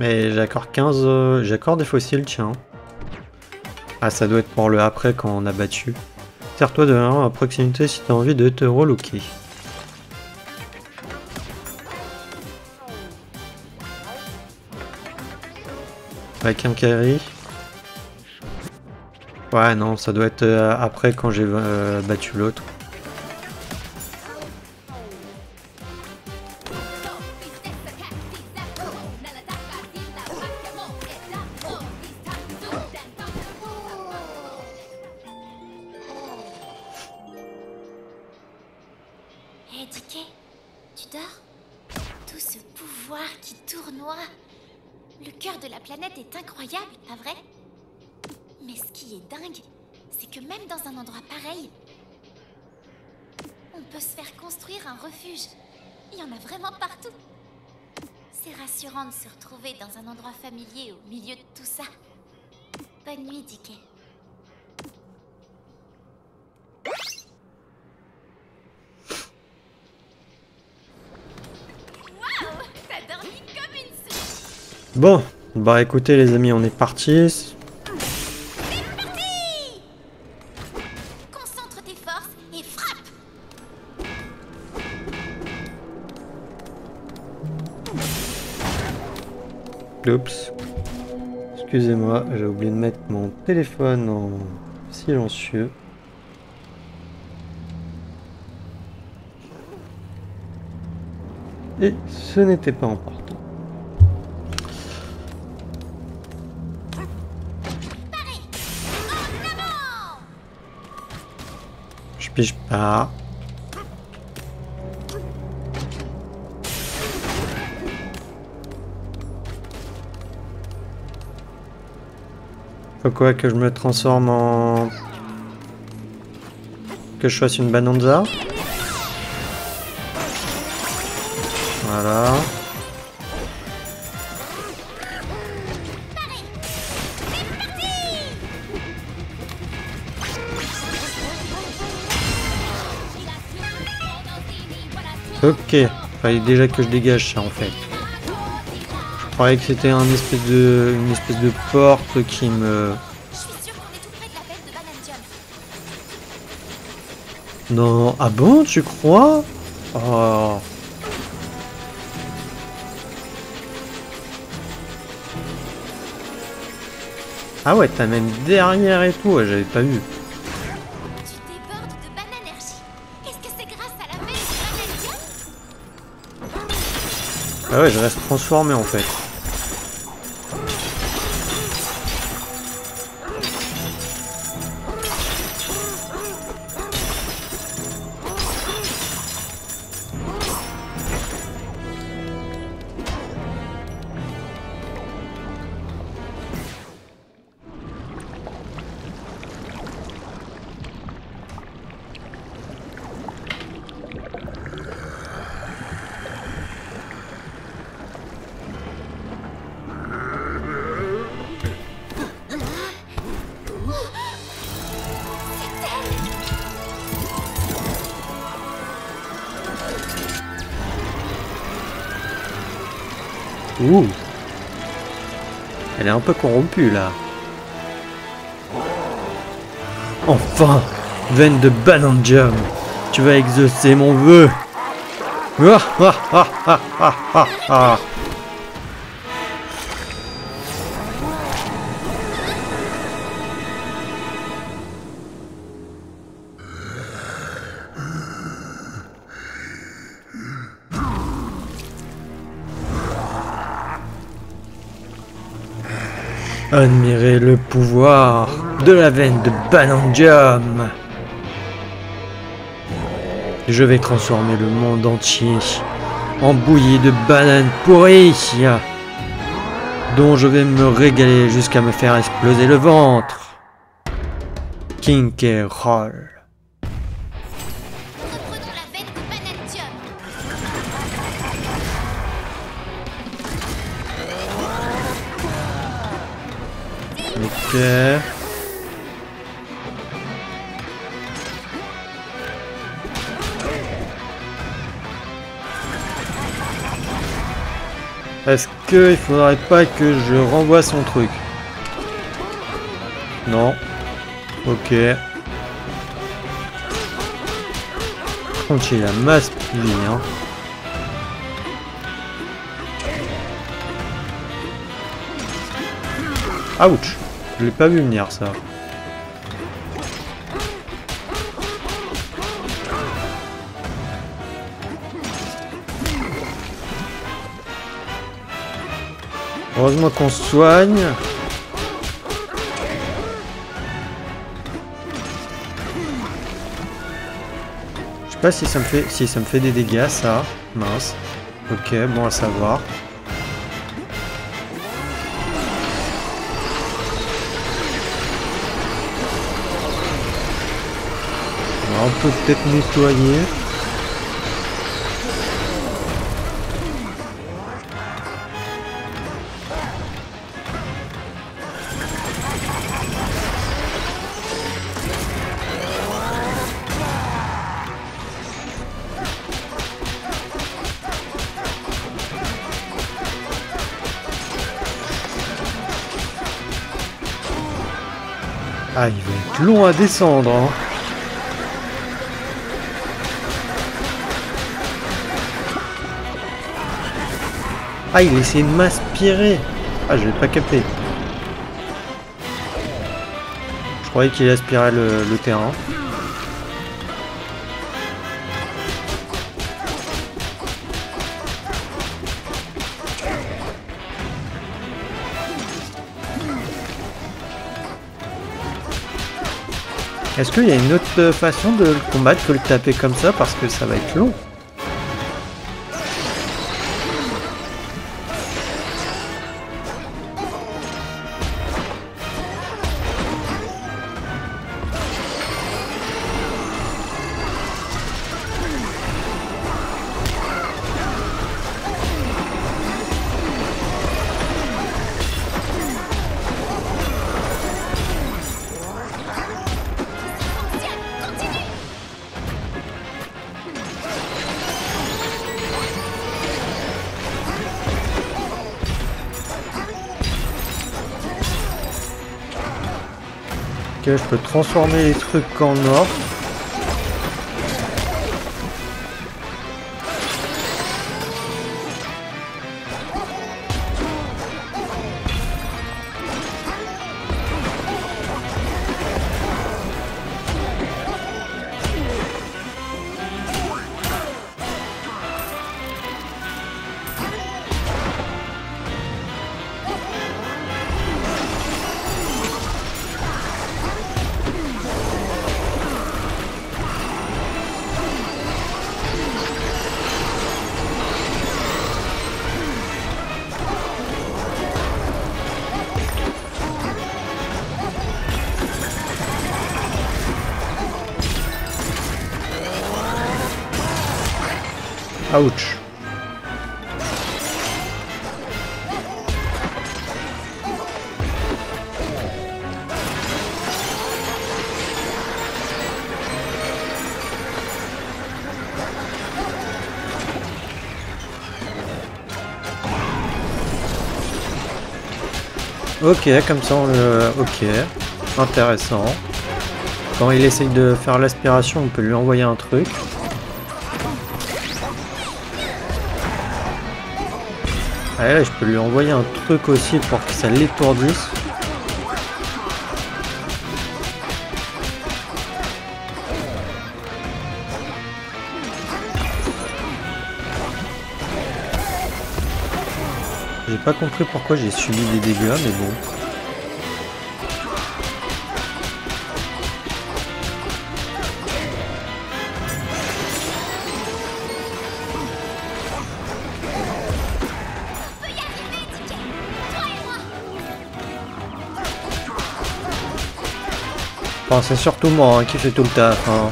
Mais j'accorde des fossiles, tiens. Ah, ça doit être pour le après quand on a battu. Sers-toi de 1 à proximité si t'as envie de te relooker. Avec un carry. Ouais, non, ça doit être après quand j'ai battu l'autre. Hé, Dickey, tu dors? Tout ce pouvoir qui tournoie. Le cœur de la planète est incroyable, pas vrai? Mais ce qui est dingue, c'est que même dans un endroit pareil, on peut se faire construire un refuge. Il y en a vraiment partout. C'est rassurant de se retrouver dans un endroit familier au milieu de tout ça. Bonne nuit, Dickey. Waouh, t'as dormi comme une souris. Bon, bah écoutez les amis, on est parti. Concentre tes forces et frappe. Oups. Excusez-moi, j'ai oublié de mettre mon téléphone en silencieux. Et ce n'était pas important. Je pige pas. Faut quoi que je me transforme en... Que je fasse une Bananza. Voilà. Ok, fallait déjà que je dégage ça en fait. Je croyais que c'était une espèce de porte qui me... Je suis sûre qu'on est tout près de la bête de Banandium. Non, ah bon, tu crois? Oh. Ah ouais, t'as même derrière et tout, ouais, j'avais pas vu. Tu débordes de Bananergie. Est-ce que c'est grâce à la bête de Banandium? Ah ouais, je reste transformé en fait. Ouh. Elle est un peu corrompue là. Enfin, veine de Banandium, tu vas exaucer mon vœu. Ah, ah, ah, ah, ah, ah, ah. Admirez le pouvoir de la veine de Banandium. Je vais transformer le monde entier en bouillie de bananes pourries, dont je vais me régaler jusqu'à me faire exploser le ventre. King K. Roll. Reprenons la veine de Banandium. Ok. Est-ce qu'il faudrait pas que je renvoie son truc? Non. Ok. Par contre, j'ai la masse de vie, hein. Ouch! Je l'ai pas vu venir ça. Heureusement qu'on se soigne. Je sais pas si ça me fait des dégâts ça. Mince. Ok, bon à savoir. On peut peut-être nettoyer. Ah, il va être long à descendre, hein. Ah, il essaie de m'aspirer. Ah, je l'ai pas capté. Je croyais qu'il aspirait le terrain. Est-ce qu'il y a une autre façon de le combattre que le taper comme ça, parce que ça va être long? Ok, je peux transformer les trucs en or. Ouch. Ok, comme ça on le... Ok, intéressant. Quand il essaye de faire l'aspiration, on peut lui envoyer un truc. Ah là, je peux lui envoyer un truc aussi pour que ça l'étourdisse. J'ai pas compris pourquoi j'ai subi des dégâts, mais bon. Enfin, c'est surtout moi hein, qui fait tout le taf. Hein.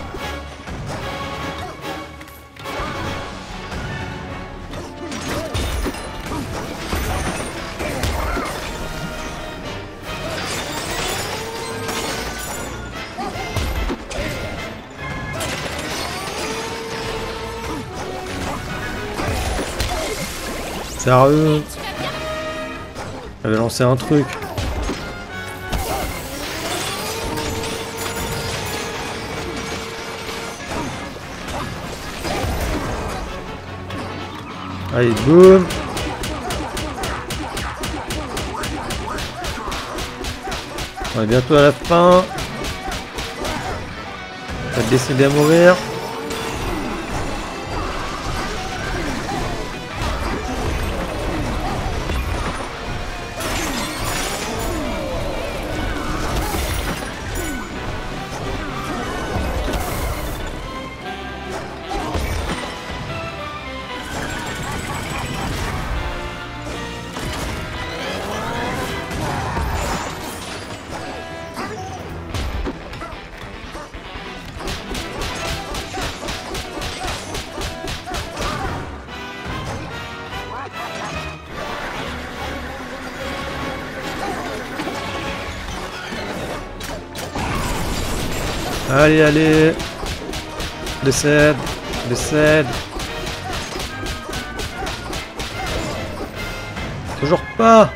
Sérieux? J'avais lancé un truc. Allez, boum. On est bientôt à la fin. On va décider à mourir. Allez, allez. Décède. Décède. Toujours pas.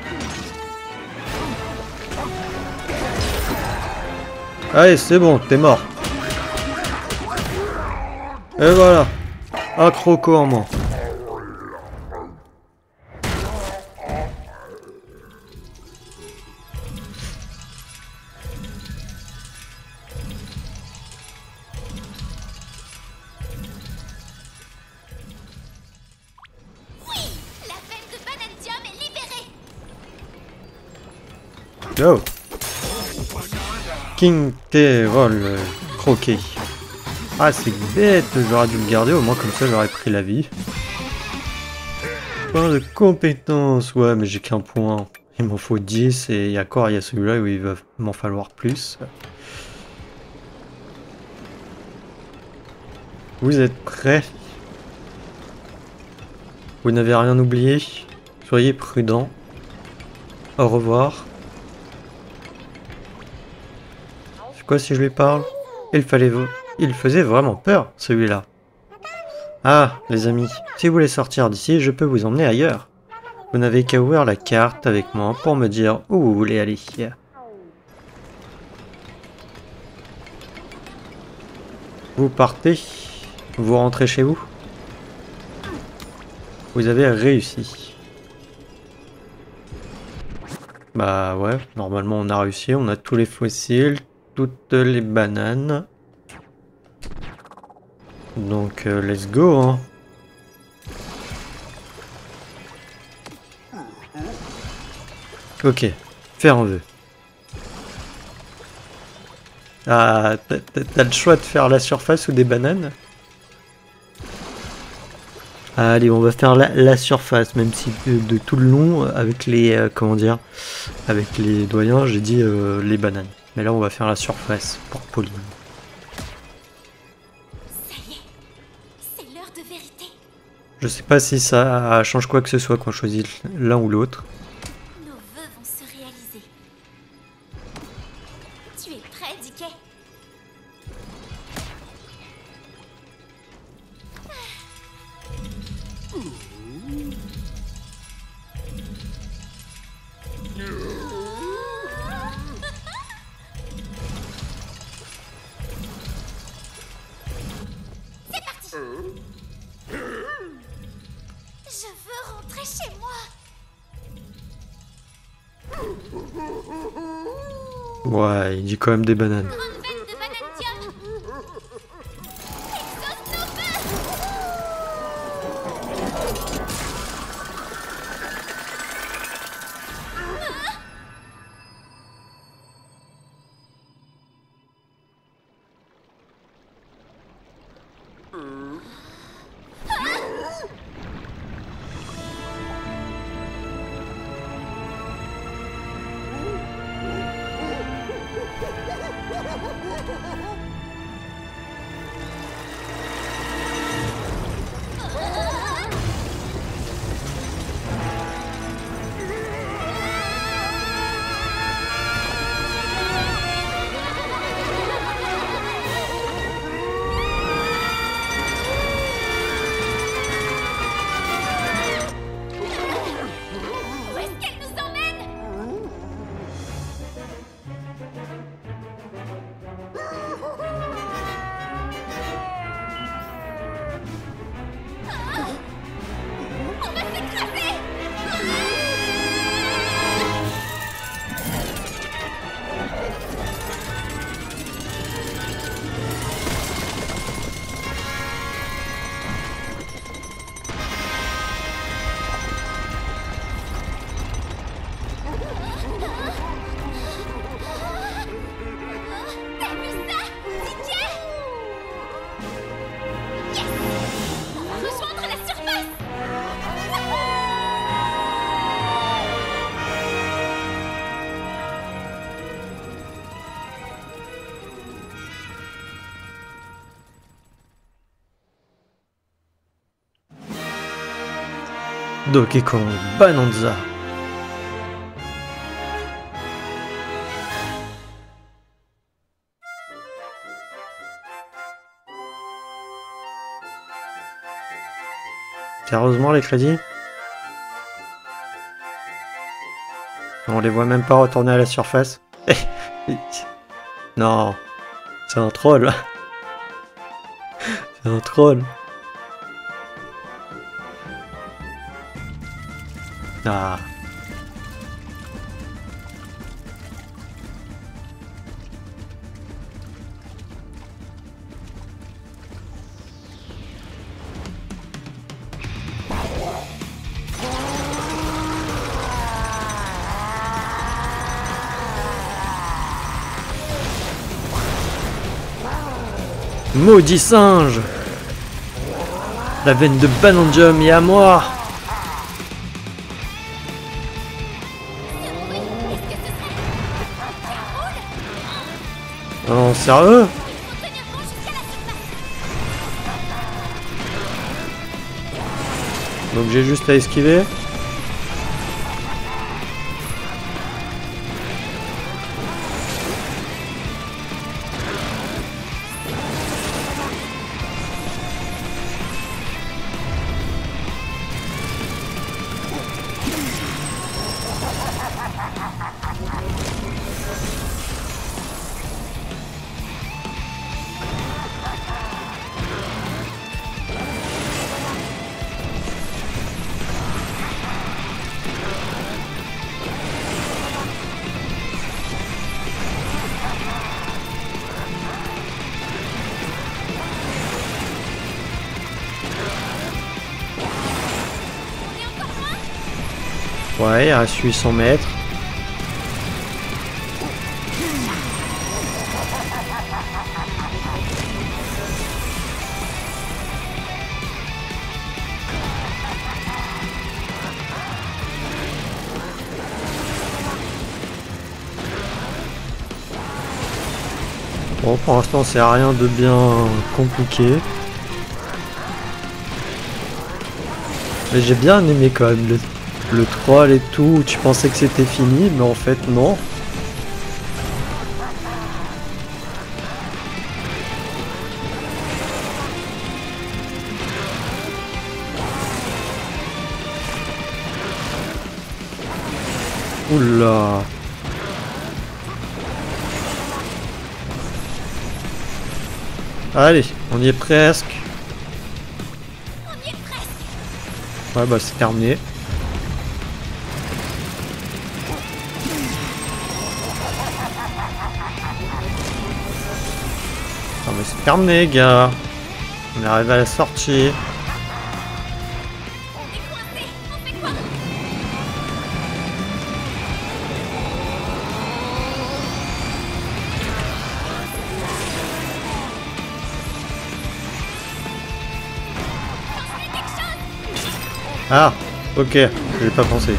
Allez, c'est bon, t'es mort. Et voilà. Un croco en moins. La veine de Banantium est libérée. Go. King K. Roll. Croquet. Ah, c'est bête, j'aurais dû le garder, au moins comme ça j'aurais pris la vie. Point de compétence, ouais, mais j'ai qu'un point. Il m'en faut 10 et il y a celui-là où il va m'en falloir plus. Vous êtes prêts? Vous n'avez rien oublié? Soyez prudents. Au revoir. C'est quoi si je lui parle? Il faisait vraiment peur, celui-là. Ah, les amis, si vous voulez sortir d'ici, je peux vous emmener ailleurs. Vous n'avez qu'à ouvrir la carte avec moi pour me dire où vous voulez aller. Vous partez? Vous rentrez chez vous? Vous avez réussi. Bah ouais, normalement on a réussi, on a tous les fossiles, toutes les bananes. Donc let's go hein. Ok, faire un vœu. Ah, t'as le choix de faire la surface ou des bananes? Allez, on va faire la surface, même si de tout le long, avec les, comment dire, avec les doyens, j'ai dit les bananes. Mais là, on va faire la surface pour Pauline. Ça y est, c'est l'heure de vérité. Je sais pas si ça change quoi que ce soit qu'on choisit l'un ou l'autre. Nos vœux vont se réaliser. Tu es prêt, Dickey? C'est parti. Je veux rentrer chez moi. Ouais, il dit quand même des bananes. Grande veine de Banantium. Exauce nos vœux. Donkey Kong Bonanza. Sérieusement les crédits? On les voit même pas retourner à la surface. Non, c'est un troll. C'est un troll. Ah. Maudit singe! La veine de Bananjum est à moi! Non, sérieux? Donc j'ai juste à esquiver. Ouais, il reste 800 mètres. Bon, pour l'instant, c'est rien de bien compliqué. Mais j'ai bien aimé quand même le troll et tout. Tu pensais que c'était fini, mais en fait, non. Oula. Allez, on y est presque. Ouais, bah c'est terminé. Non mais c'est terminé, gars. On est arrivé à la sortie. Ah, ok, j'ai pas pensé.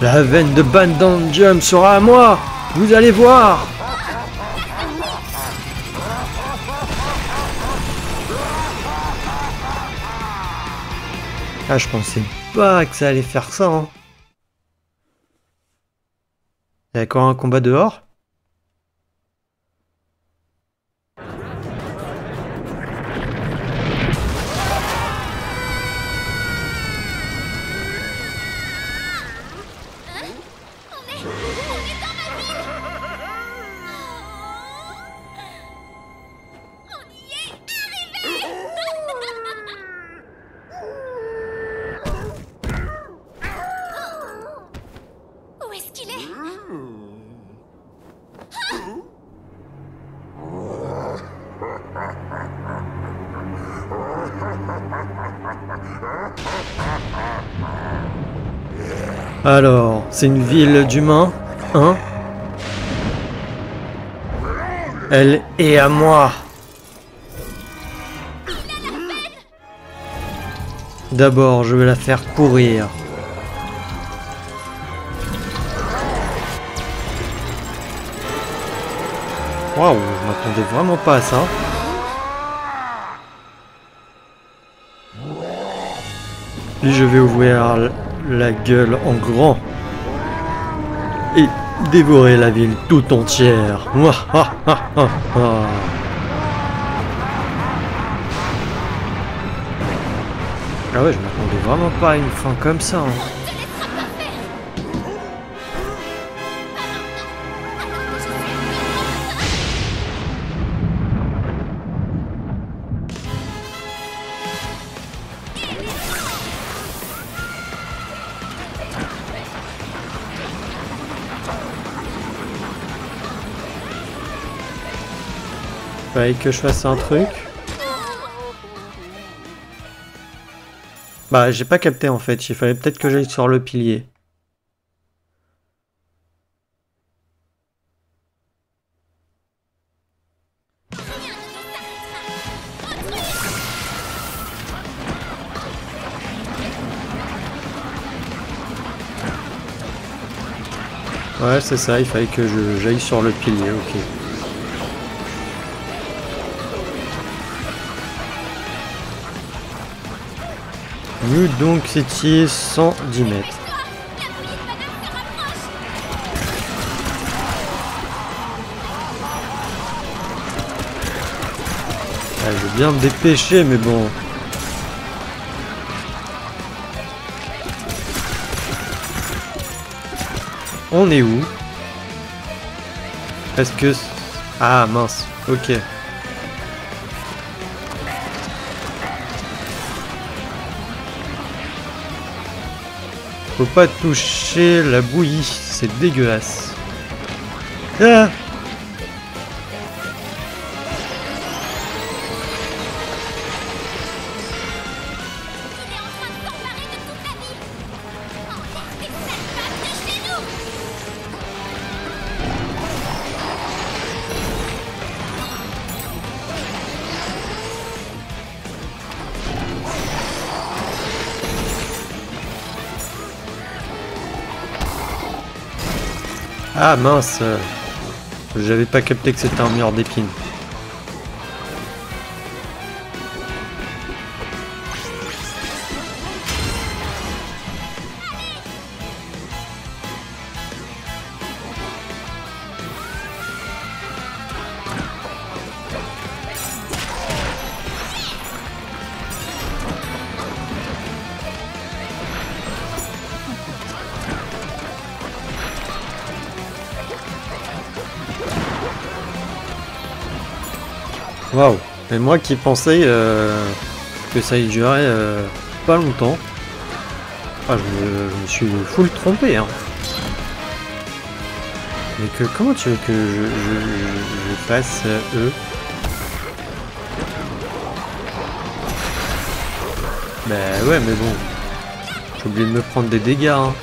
La veine de Bananjum sera à moi. Vous allez voir. Ah, je pensais pas que ça allait faire ça. Hein. Il y a encore un combat dehors? Alors, c'est une ville d'humains, hein? Elle est à moi. D'abord, je vais la faire pourrir. Waouh, je m'attendais vraiment pas à ça. Puis je vais ouvrir la gueule en grand. Et dévorer la ville tout entière. Ah ouais, je m'attendais vraiment pas à une fin comme ça. Hein. Fallait que je fasse un truc. Bah, j'ai pas capté en fait. Il fallait peut-être que j'aille sur le pilier. Ouais, c'est ça. Il fallait que j'aille sur le pilier. Ok. New Donk City, 110 mètres. Ah, je veux bien me dépêcher, mais bon. On est où? Est-ce que... Ah mince, ok. Faut pas toucher la bouillie, c'est dégueulasse. Ah! Ah mince, j'avais pas capté que c'était un mur d'épines. Waouh, et moi qui pensais que ça y durait pas longtemps. Ah, je me suis full trompé, hein. Mais que comment tu veux que je fasse eux? Bah ouais, mais bon, j'ai oublié de me prendre des dégâts, hein.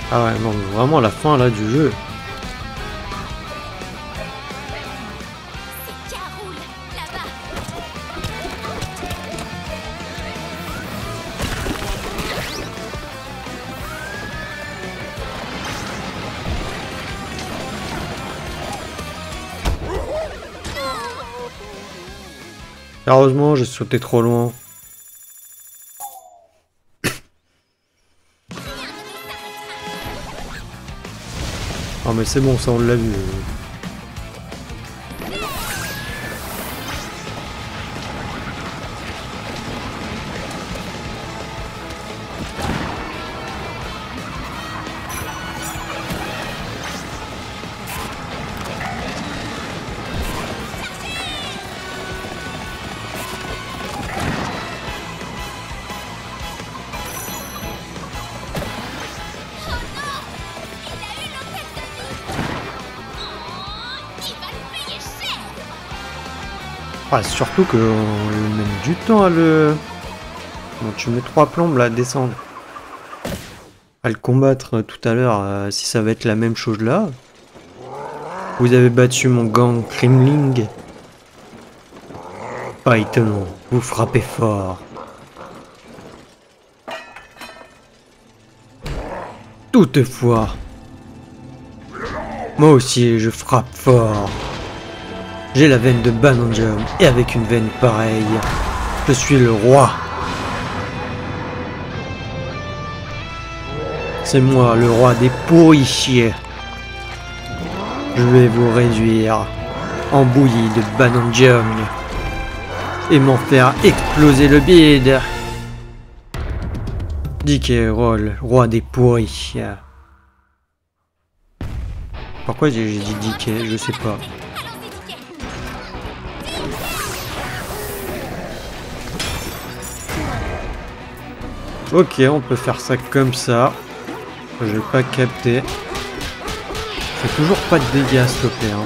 Ah ouais, non, vraiment la fin là du jeu. Heureusement, j'ai sauté trop loin. Oh mais c'est bon, ça on l'a vu. Ah, surtout qu'on met du temps à le... Bon, tu mets 3 plombes là à descendre. À le combattre tout à l'heure, si ça va être la même chose là. Vous avez battu mon gang Kremling. Python, vous frappez fort. Toutefois, moi aussi je frappe fort. J'ai la veine de Banandium et avec une veine pareille, je suis le roi. C'est moi le roi des pourrichiers. Je vais vous réduire en bouillie de Banandium et m'en faire exploser le bide. D.K. Roll, roi des pourris. Pourquoi j'ai dit D.K. Je sais pas. Ok, on peut faire ça comme ça. Je vais pas capter. Fais toujours pas de dégâts s'il te plaît. Hein.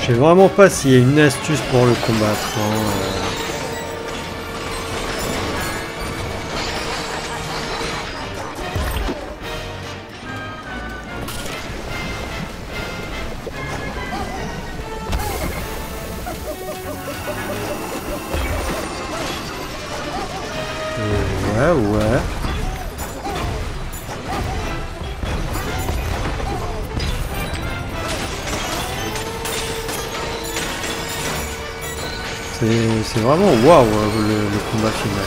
Je sais vraiment pas s'il y a une astuce pour le combattre. Hein. Ouais. C'est vraiment waouh le combat final.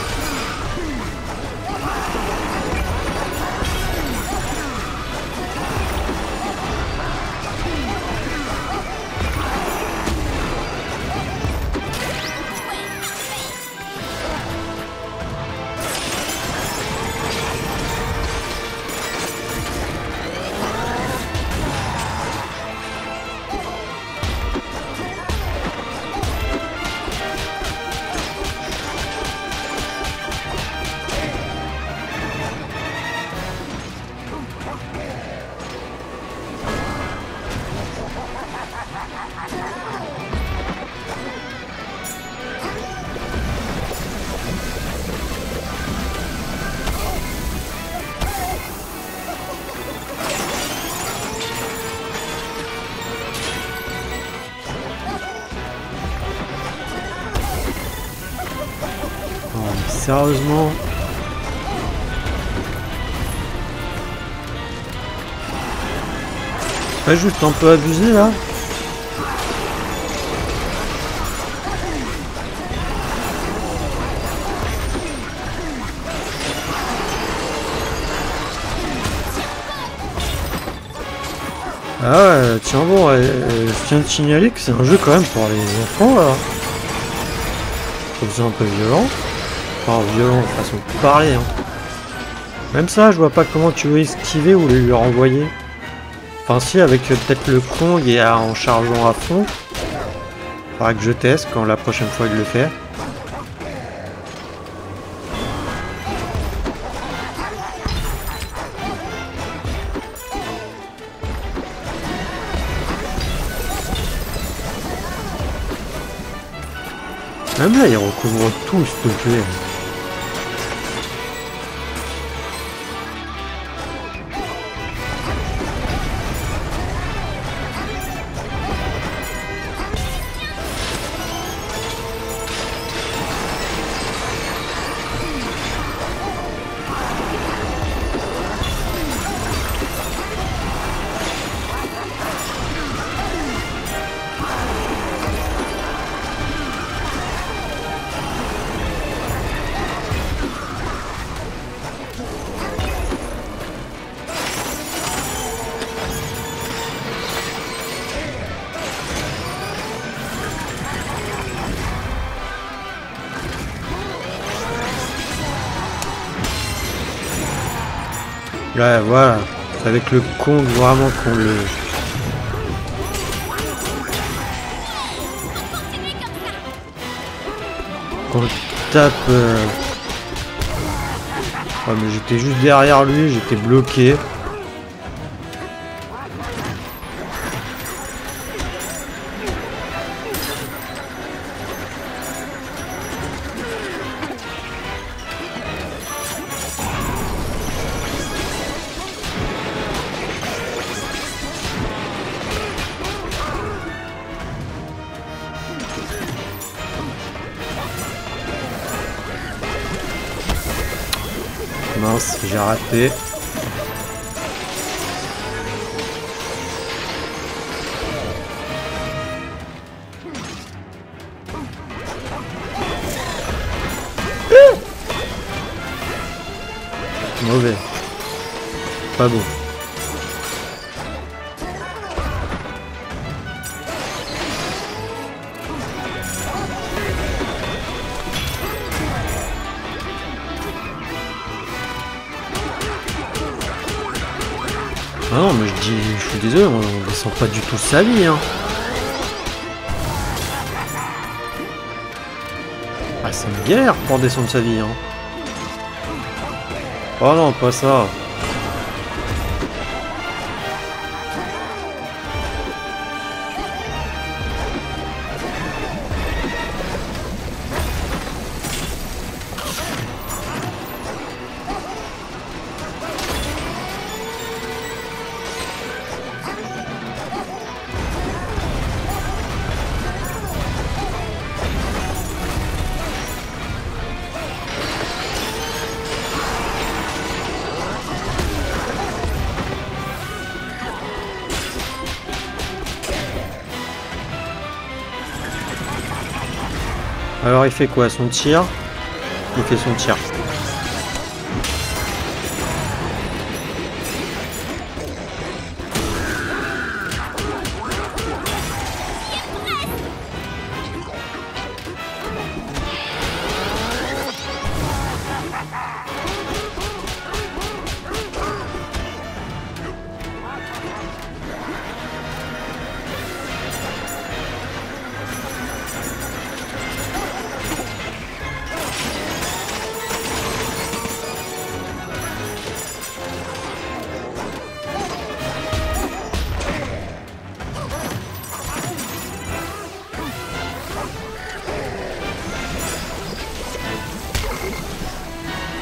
Sérieusement. Pas juste un peu abusé là. Ah ouais, tiens bon, je tiens de signaler que c'est un jeu quand même pour les enfants là. C'est un peu violent. Enfin violent de façon de parler. Hein. Même ça, je vois pas comment tu veux esquiver ou lui renvoyer. Enfin si, avec peut-être le Kong et en chargeant à fond. Faudra que je teste quand la prochaine fois il le fait. Même là, il recouvre tout, s'il te plaît. Ouais, voilà. Avec le Kong, vraiment qu'on le... Qu'on le tape... Ouais, mais j'étais juste derrière lui, j'étais bloqué. Mince, j'ai raté. Mauvais. Pas bon. Ah non, mais je suis désolé, on descend pas du tout sa vie, hein. Ah, c'est une guerre pour descendre sa vie, hein. Oh non, pas ça. Alors il fait quoi? Son tir? Il fait son tir.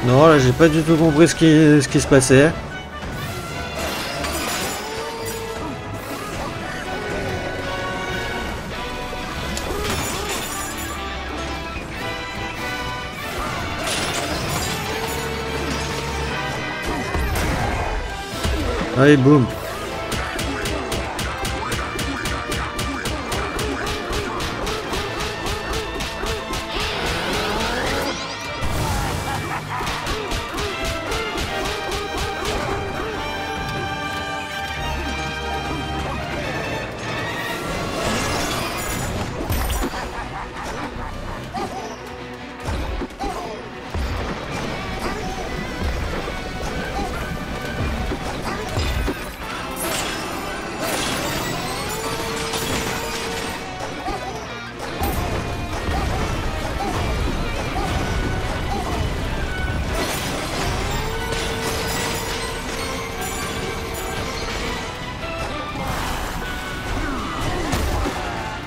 Non, là j'ai pas du tout compris ce qui se passait. Allez, boum.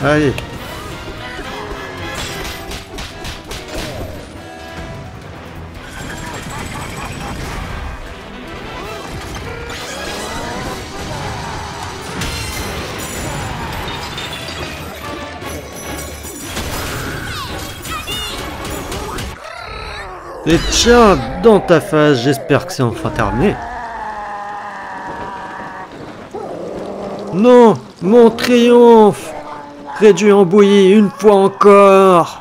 Allez. Et tiens, dans ta face, j'espère que c'est enfin terminé. Non, mon triomphe! Réduit en bouillie une fois encore!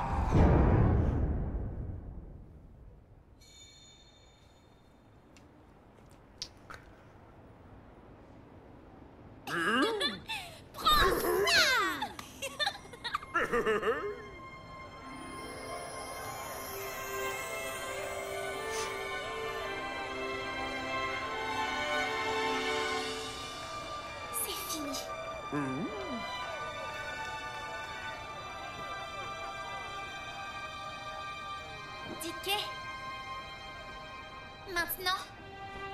DK. Maintenant,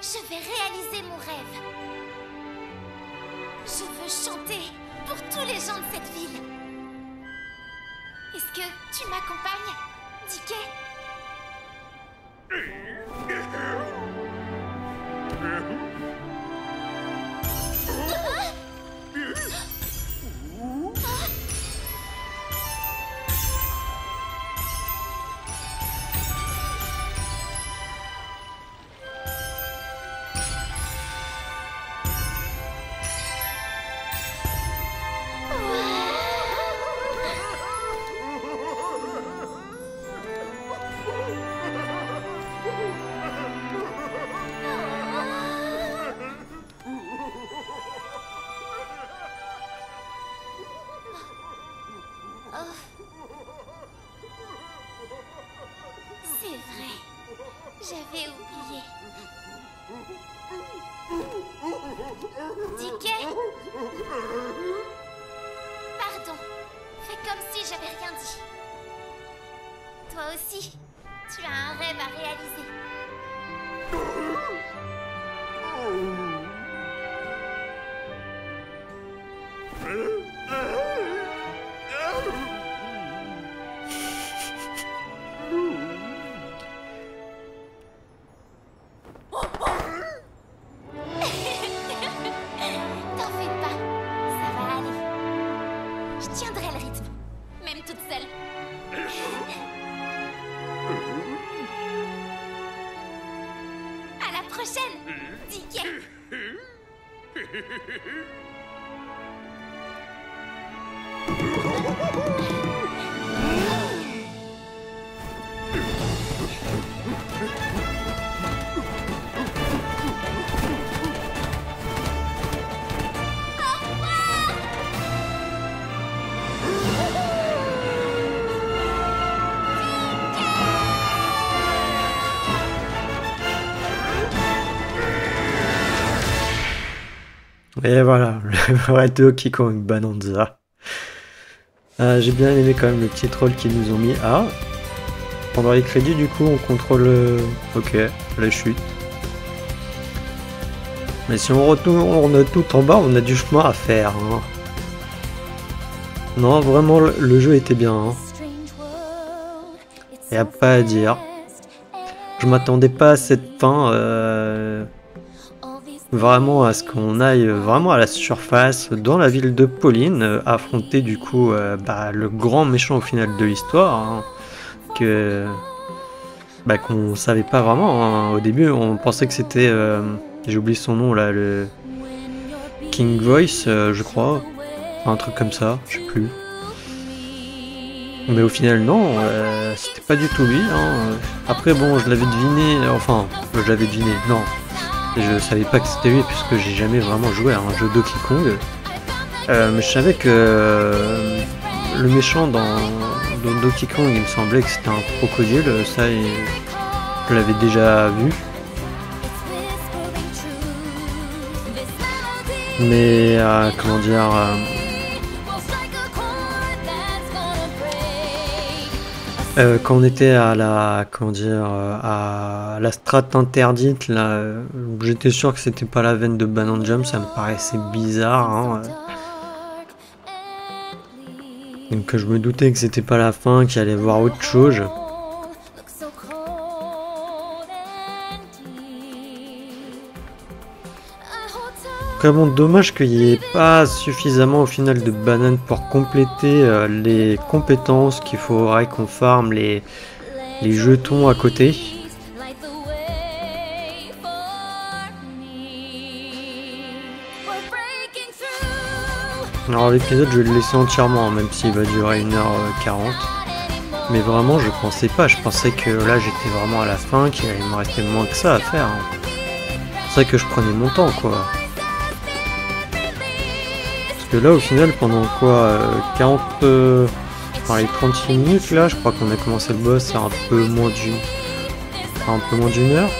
je vais réaliser mon rêve. Je veux chanter pour tous les gens de cette ville. Est-ce que tu m'accompagnes, DK? C'est vrai, j'avais oublié. DK? Pardon, fais comme si j'avais rien dit. Toi aussi, tu as un rêve à réaliser. T'en fais pas, ça va aller. Je tiendrai le rythme, même toute seule. À la prochaine, DK. Et voilà, le vrai Donkey Kong Bonanza. J'ai bien aimé quand même le petit troll qu'ils nous ont mis. Ah, pendant les crédits, du coup, on contrôle. Ok, la chute. Mais si on retourne tout en bas, on a du chemin à faire. Hein. Non, vraiment, le jeu était bien. Hein. Y a pas à dire. Je m'attendais pas à cette fin. Vraiment à ce qu'on aille vraiment à la surface dans la ville de Pauline, affronter du coup le grand méchant au final de l'histoire, hein, qu'on savait pas vraiment. Hein. Au début, on pensait que c'était, j'ai oublié son nom là, le King Voice, je crois, un truc comme ça, je sais plus. Mais au final, non, c'était pas du tout lui. Hein. Après, bon, je l'avais deviné, enfin, je l'avais deviné, non. Je savais pas que c'était lui puisque j'ai jamais vraiment joué à un jeu Donkey Kong. Mais je savais que le méchant dans Donkey Kong, il me semblait que c'était un crocodile. Ça, je l'avais déjà vu. Mais comment dire, quand on était à la, comment dire, à la strate interdite, là, j'étais sûr que c'était pas la veine de Banana Jump, ça me paraissait bizarre. Hein. Donc je me doutais que c'était pas la fin, qu'il allait voir autre chose. Vraiment dommage qu'il n'y ait pas suffisamment au final de bananes pour compléter les compétences qu'il faudrait qu'on farme, les jetons à côté. Alors l'épisode je vais le laisser entièrement, même s'il va durer 1h40. Mais vraiment je pensais pas, je pensais que là j'étais vraiment à la fin, qu'il me restait moins que ça à faire. Hein. C'est vrai que je prenais mon temps quoi. Parce que là au final pendant quoi 40 enfin les 36 minutes là, je crois qu'on a commencé le boss à un peu moins d'une heure.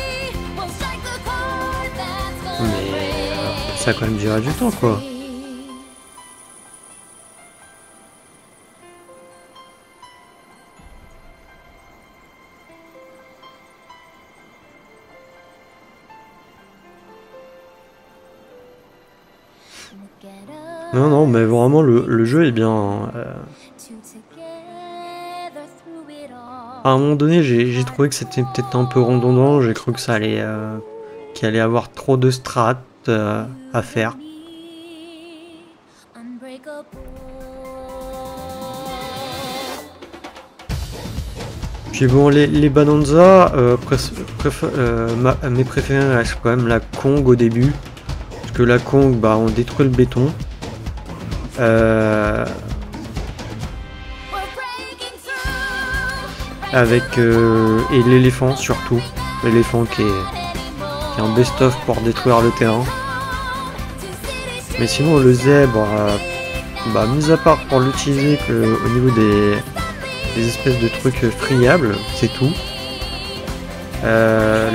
Mais ça a quand même duré du temps quoi. Non, non, mais vraiment, le jeu est bien. Hein. À un moment donné, j'ai trouvé que c'était peut-être un peu redondant. J'ai cru que ça allait, qu'il allait avoir trop de strats à faire. Puis bon, les Bonanza, mes préférés restent quand même la Kong au début. Parce que la Kong, bah, on détruit le béton. Avec et l'éléphant surtout. L'éléphant qui est un best-of pour détruire le terrain. Mais sinon le zèbre, bah, mis à part pour l'utiliser au niveau des espèces de trucs friables, c'est tout.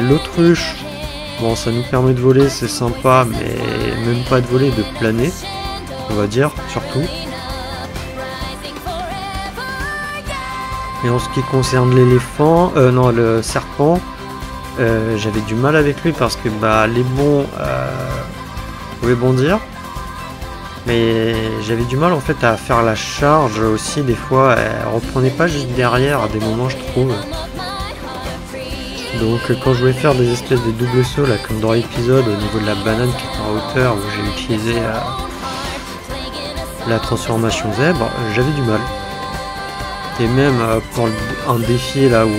L'autruche, bon, ça nous permet de voler, c'est sympa, mais même pas de voler, de planer, on va dire, surtout. Et en ce qui concerne l'éléphant, non, le serpent, j'avais du mal avec lui parce que bah, les bons pouvaient bondir. Mais j'avais du mal en fait à faire la charge aussi, des fois elle reprenait pas juste derrière à des moments, je trouve. Donc quand je voulais faire des espèces de double sauts là, comme dans l'épisode au niveau de la banane qui est en hauteur où j'ai utilisé la transformation zèbre, j'avais du mal. Et même pour un défi là où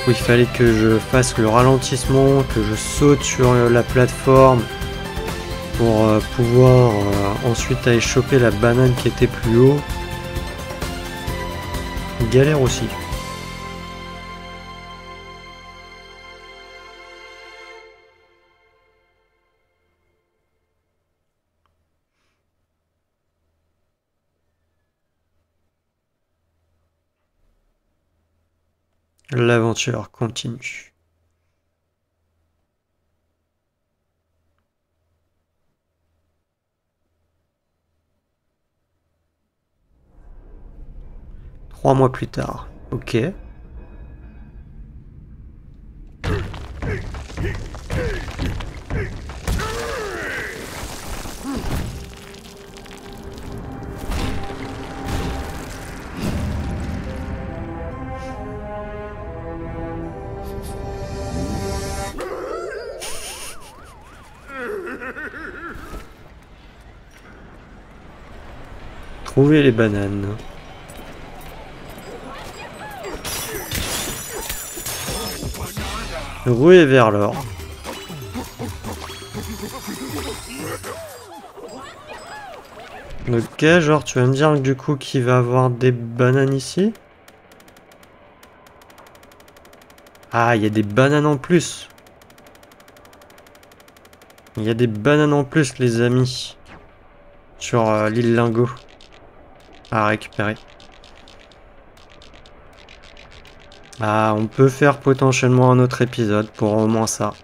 il fallait que je fasse le ralentissement, que je saute sur la plateforme pour pouvoir ensuite aller choper la banane qui était plus haut. Galère aussi. L'aventure continue. Trois mois plus tard. Ok. Trouver les bananes. Rouer vers l'or. Ok, genre tu vas me dire du coup qu'il va avoir des bananes ici? Ah, il y a des bananes en plus. Il y a des bananes en plus, les amis. Sur l'île Lingot. À récupérer. Ah, on peut faire potentiellement un autre épisode pour au moins ça.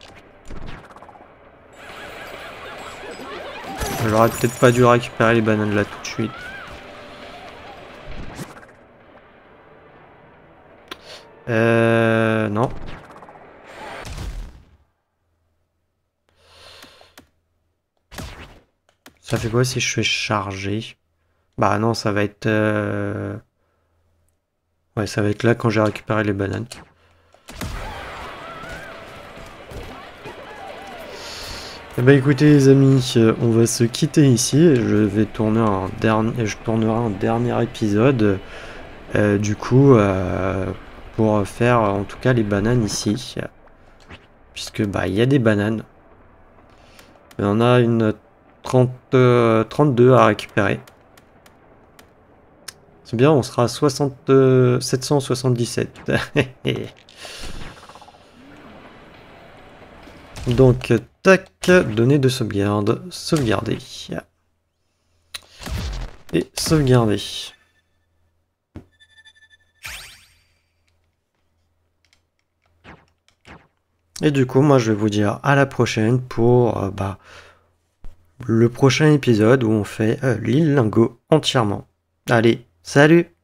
J'aurais peut-être pas dû récupérer les bananes là tout de suite. Non. Ça fait quoi si je fais charger? Bah non, ça va être... Ouais, ça va être là quand j'ai récupéré les bananes. Eh ben écoutez les amis, on va se quitter ici. Je vais tourner je tournerai un dernier épisode. Du coup, pour faire en tout cas les bananes ici. Puisque bah il y a des bananes. Il y en a une 32 à récupérer. C'est bien, on sera à 777. Donc, tac, données de sauvegarde, sauvegarder. Et sauvegarder. Et du coup, moi je vais vous dire à la prochaine pour le prochain épisode où on fait l'île Lingot entièrement. Allez, salut!